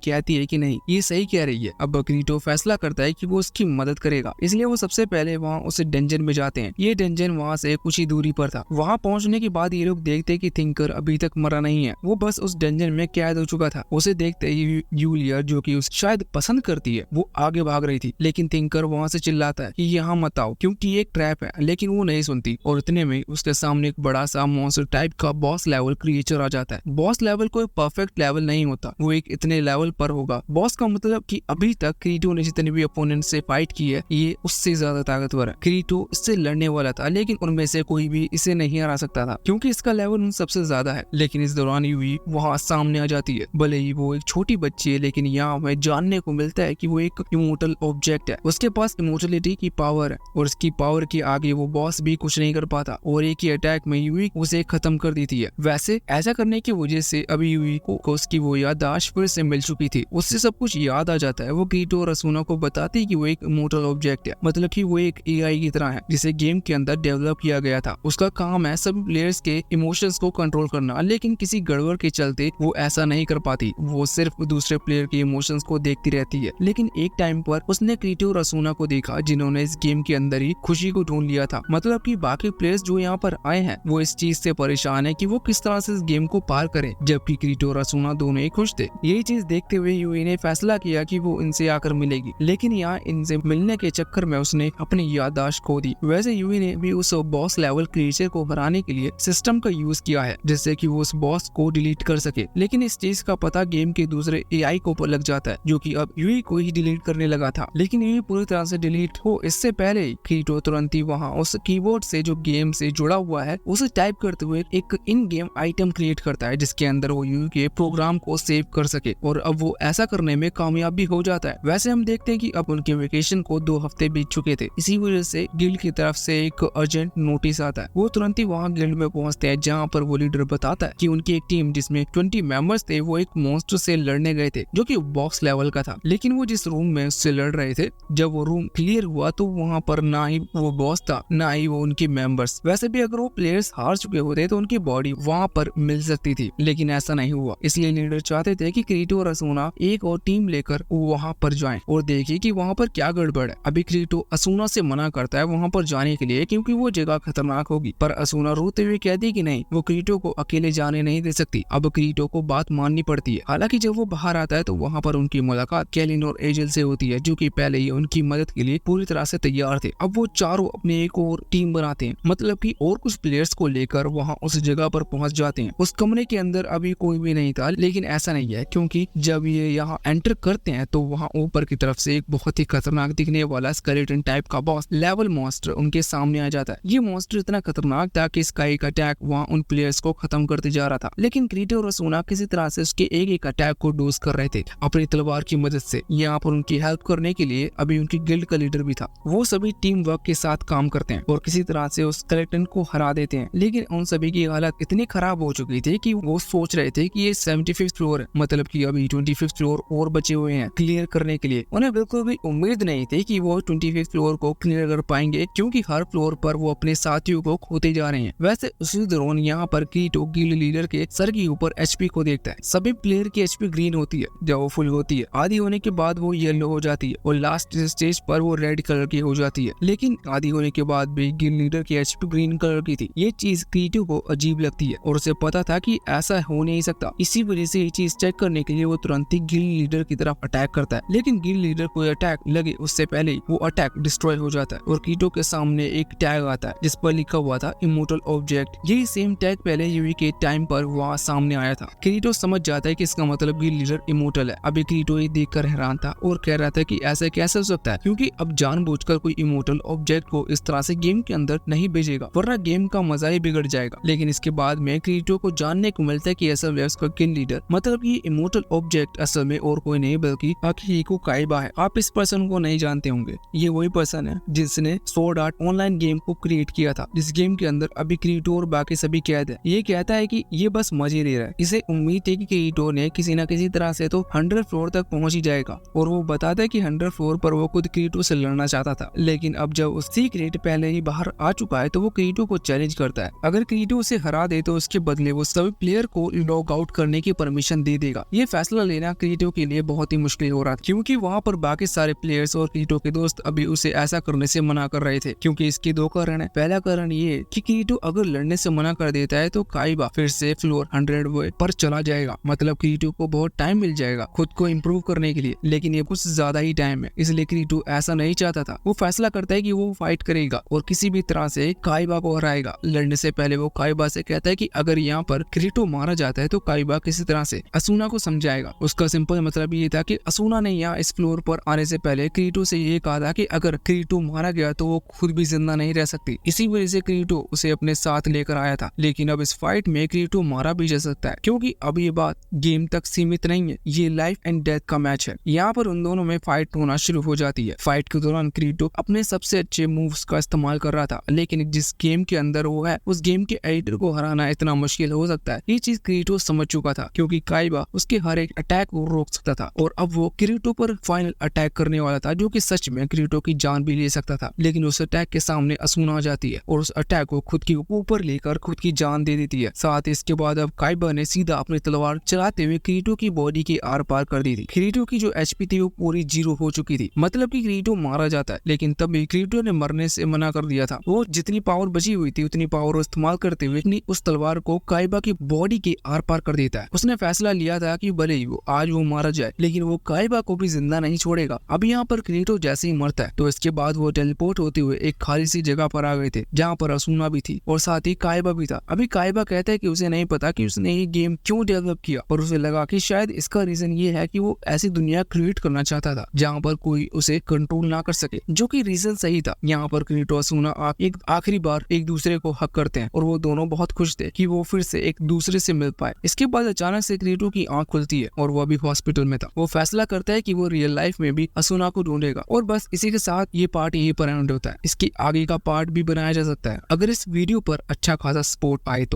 कहती है कि नहीं, ये सही कह रही है। अब क्रीटो फैसला करता है कि वो उसकी मदद करेगा, इसलिए वो सबसे पहले वहाँ उस डंजन में जाते हैं। ये डंजन वहाँ से कुछ ही दूरी पर था। वहाँ पहुँचने के बाद ये लोग देखते कि थिंकर अभी तक मरा नहीं है, वो बस उस डंजन में कैद हो चुका था। उसे देखते ही यूलियर, जो कि उसे शायद पसंद करती है, वो आगे भाग रही थी, लेकिन थिंकर वहाँ से चिल्लाता है कि यहाँ मत आओ क्योंकि ये एक ट्रैप है, लेकिन वो नहीं सुनती। और इतने में उसके सामने एक बड़ा सा मॉन्स्टर टाइप का बॉस लेवल क्रिएचर आ जाता है। बॉस लेवल कोई परफेक्ट लेवल नहीं होता, वो एक इतने लेवल पर होगा। बॉस का मतलब कि अभी तक क्रीटो ने जितने भी अपोनेंट से फाइट की है, ये उससे ज्यादा ताकतवर है। क्रीटो इससे लड़ने वाला था, लेकिन उनमें से कोई भी इसे नहीं हरा सकता था क्योंकि इसका लेवल उन सबसे ज्यादा है। लेकिन इस दौरान यूवी वहाँ सामने आ जाती है। भले ही वो एक छोटी बच्ची है, लेकिन यहाँ हमें जानने को मिलता है कि वो एक इमोर्टल ऑब्जेक्ट है। उसके पास इमोर्टलिटी की पावर है और इसकी पावर के आगे वो बॉस भी कुछ नहीं कर पाता, और एक ही अटैक में यूवी उसे खत्म कर देती है। वैसे ऐसा करने की वजह से अभी यूवी को उसकी वो याददाश्त फिर से मिल चुकी थी, उससे सब कुछ याद आ जाता है। वो क्रीटो और असूना को बताती है कि वो एक इमोर्टल ऑब्जेक्ट है, मतलब कि वो एक एआई की तरह है जिसे गेम के अंदर डेवलप किया गया था। उसका काम है सभी प्लेयर्स के इमोशंस को कंट्रोल करना, लेकिन किसी गड़बड़ के चलते वो ऐसा नहीं कर पाती। वो सिर्फ दूसरे प्लेयर के इमोशंस को देखती रहती है। लेकिन एक टाइम पर उसने क्रीटो और असूना को देखा जिन्होंने इस गेम के अंदर ही खुशी को ढूंढ लिया था, मतलब कि बाकी प्लेयर्स जो यहाँ पर आए हैं वो इस चीज से परेशान है कि वो किस तरह से इस गेम को पार करें, जबकि क्रीटो और असूना दोनों ही खुश थे। यही चीज देखते हुए यूवी ने फैसला किया कि वो इनसे आकर मिलेगी, लेकिन यहाँ इनसे मिलने के चक्कर में उसने अपनी याददाश्त खो दी। वैसे यूवी ने भी उस बॉस लेवल क्रिएचर को हराने के लिए सिस्टम का यूज किया है, जिससे कि वो उस बॉस को डिलीट कर सके। लेकिन इस चीज का पता गेम के दूसरे एआई को लग जाता है, जो कि अब यूवी को ही डिलीट करने लगा था। लेकिन यूवी पूरी तरह से डिलीट हो इससे पहले ही क्रीटो तुरंत ही वहाँ उस कीबोर्ड से जो गेम से जुड़ा हुआ है उसे टाइप करते हुए एक इन गेम आइटम क्रिएट करता है, जिसके अंदर वो यूवी के प्रोग्राम को सेव कर सके, और अब वो ऐसा करने में कामयाब भी हो जाता है। वैसे हम देखते हैं कि अब उनके वेकेशन को 2 हफ्ते बीत चुके थे। इसी वजह से गिल्ड की तरफ से एक अर्जेंट नोटिस आता है। वो तुरंत ही वहाँ गिल्ड में पहुंचते हैं, जहाँ पर वो लीडर बताता है कि उनकी एक टीम जिसमें 20 मेंबर्स थे वो एक मॉन्स्टर से लड़ने गए थे, जो कि बॉक्स लेवल का था। लेकिन वो जिस रूम में उससे लड़ रहे थे, जब वो रूम क्लियर हुआ तो वहाँ पर ना ही वो बॉस था, ना ही वो उनकी मेंबर्स। वैसे भी अगर वो प्लेयर्स हार चुके होते तो उनकी बॉडी वहाँ पर मिल सकती थी, लेकिन ऐसा नहीं हुआ। इसलिए लीडर चाहते थे कि क्रीटो और असूना एक और टीम लेकर वहाँ पर जाएं और देखें कि वहाँ पर क्या गड़बड़ है। अभी क्रीटो असूना से मना करता है वहाँ पर जाने के लिए, क्योंकि वो जगह खतरनाक होगी, पर असूना रोते हुए कहती है कि नहीं, वो क्रीटो को अकेले जाने नहीं दे सकती। अब क्रीटो को बात माननी पड़ती है। हालांकि जब वो बाहर आता है तो वहाँ पर उनकी मुलाकात कैलिन और एजल से होती है, जो कि पहले ही उनकी मदद के लिए पूरी तरह से तैयार थे। अब वो चारों अपने एक और टीम बनाते हैं, मतलब कि और कुछ प्लेयर्स को लेकर वहाँ उस जगह पर पहुंच जाते हैं। उस कमरे के अंदर अभी कोई भी नहीं था, लेकिन ऐसा नहीं है, क्योंकि जब ये यहाँ एंटर करते हैं तो वहाँ ऊपर की तरफ से एक बहुत ही खतरनाक दिखने वाला स्केलेटन टाइप का बॉस लेवल मॉन्स्टर उनके सामने आ जाता है। ये मॉन्स्टर इतना खतरनाक था कि इसका एक अटैक वहाँ उन प्लेयर्स को खत्म करते जा रहा था, लेकिन क्रीटो और असूना किसी तरह से उसके एक एक अटैक को डोज कर रहे थे अपनी तलवार की मदद से। यहाँ पर उनकी हेल्प करने के लिए अभी उनकी गिल्ड का लीडर भी था। वो सभी टीम वर्क के साथ काम करते हैं और किसी तरह से उस स्केलेटन को हरा देते हैं, लेकिन उन सभी की हालत इतनी खराब हो चुकी थी कि वो सोच रहे थे कि ये 75th फ्लोर है, मतलब कि अभी 25th फ्लोर और बचे हुए हैं क्लियर करने के लिए। उन्हें बिल्कुल भी उम्मीद नहीं थी कि वो 25th फ्लोर को क्लियर कर पाएंगे, क्योंकि हर फ्लोर पर वो अपने साथियों को खोते जा रहे हैं। वैसे उसी दौरान यहाँ पर क्रीटो गिल्ड लीडर के सर के ऊपर एचपी को देखता है। सभी प्लेयर की एचपी ग्रीन होती है जब वो फुल होती है, आधी होने के बाद वो येलो हो जाती है और लास्ट स्टेज पर वो रेड कलर की हो जाती है। लेकिन आधी होने के बाद भी गिल्ड लीडर की एचपी ग्रीन कलर की थी। ये चीज क्रीटो को अजीब लगती है और उसे पता था कि ऐसा हो नहीं सकता। इसी वजह से ये चीज चेक करने के लिए वो तुरंत ही गिल्ड लीडर की तरफ अटैक करता है, लेकिन गिल्ड लीडर को अटैक लगे उससे पहले ही वो अटैक डिस्ट्रॉय हो जाता है और क्रीटो के सामने एक टैग आता है जिस पर लिखा हुआ था इमोर्टल ऑब्जेक्ट। यही सेम टैग पहले यूवी के टाइम पर वहाँ सामने आया था। क्रीटो समझ जाता है कि इसका मतलब गिल्ड लीडर इमोर्टल है। अभी क्रीटो ये देखकर हैरान था और कह रहा था कि ऐसा कैसे हो सकता है, क्योंकि अब जानबूझकर कोई इमोर्टल ऑब्जेक्ट को इस तरह से गेम के अंदर नहीं भेजेगा, वरना गेम का मजा ही बिगड़ जाएगा। लेकिन इसके बाद में क्रीटो को जानने को मिलता है कि असल में उसका गिल्ड लीडर, मतलब ये इमोर्टल ऑब्जेक्ट असल में और कोई नहीं बल्कि अकीहिको काइबा है। आप इस पर्सन को नहीं जानते होंगे, ये वही पर्सन है जिसने स्वॉर्ड आर्ट ऑनलाइन गेम को क्रिएट किया था, जिस गेम के अंदर अभी क्रीटो और बाकी सभी कैद है। ये कहता है कि ये बस मजे ले रहा है। इसे उम्मीद है कि क्रीटो ने किसी न किसी तरह से तो 100 फ्लोर तक पहुंच ही जाएगा, और वो बताता है कि 100 फ्लोर पर वो खुद क्रीटो से लड़ना चाहता था, लेकिन अब जब उस सीक्रेट रेड पहले ही बाहर आ चुका है तो वो क्रीटो को चैलेंज करता है। अगर क्रीटो उसे हरा दे तो उसके बदले वो सभी प्लेयर को लॉग आउट करने की परमिशन दे देगा। ये फैसला लेना क्रीटो के लिए बहुत ही मुश्किल हो रहा था क्योंकि वहाँ पर बाकी सारे प्लेयर्स और क्रीटो के दोस्त अभी उसे ऐसा करने से मना कर रहे थे क्योंकि इसके दो कारण है। पहला कारण ये कि क्रीटो अगर लड़ने से मना कर देता है तो काइबा फिर से फ्लोर 100 पर चला जाएगा, मतलब क्रीटो को बहुत टाइम मिल जाएगा खुद को इम्प्रूव करने के लिए, लेकिन ये कुछ ज्यादा ही टाइम है, इसलिए क्रीटो ऐसा नहीं चाहता था। वो फैसला करता है कि वो फाइट करेगा और किसी भी तरह से काइबा को हराएगा। लड़ने से पहले वो काइबा से कहता है कि अगर यहाँ पर क्रीटो मारा जाता है तो काइबा किसी तरह से असूना को समझाएगा। उसका सिंपल मतलब ये था कि असूना ने यहाँ इस फ्लोर पर आने से पहले क्रीटो से ये कहा था कि अगर क्रीटो मारा गया तो वो खुद भी जिंदा नहीं रह सकती, इसी वजह से क्रीटो उसे अपने साथ लेकर आया था। लेकिन अब इस फाइट में क्रीटो मारा भी जा सकता है क्योंकि अब ये बात गेम तक सीमित नहीं है, ये लाइफ एंड डेथ का मैच है। यहाँ पर उन दोनों में फाइट होना शुरू हो जाती है। फाइट के दौरान क्रीटो अपने सबसे अच्छे मूव्स का इस्तेमाल कर रहा था, लेकिन जिस गेम के अंदर वो है उस गेम के एडिटर को हराना इतना मुश्किल हो सकता है, ये चीज क्रीटो समझ चुका था क्योंकि काइबा उसके हर एक अटैक को रोक सकता था और अब वो क्रीटो पर फाइनल अटैक करने वाला था जो कि सच में क्रीटो की जान भी ले सकता था। लेकिन उस अटैक के सामने असूना आ जाती है और उस अटैक को खुद के ऊपर लेकर खुद की जान दे देती है। साथ इसके बाद अब काइबा ने सीधा अपनी तलवार चलाते हुए क्रीटो की बॉडी के आर पार कर दी थी। क्रीटो की जो एचपी थी वो पूरी 0 हो चुकी थी, मतलब कि क्रीटो मारा जाता है, लेकिन तब भी क्रीटो ने मरने से मना कर दिया था। वो जितनी पावर बची हुई थी उतनी पावर इस्तेमाल करते हुए अपनी उस तलवार को काइबा की बॉडी के आर पार कर देता है। उसने फैसला लिया था कि भले ही वो आज वो मारा जाए लेकिन वो काइबा को भी जिंदा नहीं छोड़ेगा। अब यहाँ पर क्रीटो जैसे ही मरता है तो इसके बाद वो टेलीपोर्ट होते हुए एक खाली सी जगह पर आ गए थे जहाँ पर असूना भी थी और साथ ही काइबा भी था। अभी काइबा कहता है कि उसे नहीं पता कि उसने ये गेम क्यों डेवलप किया, पर उसे लगा कि शायद इसका रीजन ये है कि वो ऐसी दुनिया क्रिएट करना चाहता था जहाँ पर कोई उसे कंट्रोल ना कर सके, जो कि रीजन सही था। यहाँ पर क्रीटो असूना एक आखिरी बार एक दूसरे को हक करते हैं और वो दोनों बहुत खुश थे कि वो फिर से एक दूसरे से मिल पाए। इसके बाद अचानक से क्रीटो की आंख खुलती है और वो अभी हॉस्पिटल में था। वो फैसला करता है कि वो रियल लाइफ में भी असूना को ढूंढेगा और बस इसी के साथ ये पार्ट यही पर एंड होता है। इसकी आगे का पार्ट भी बनाया जा सकता है अगर इस वीडियो पर अच्छा खासा सपोर्ट आए तो।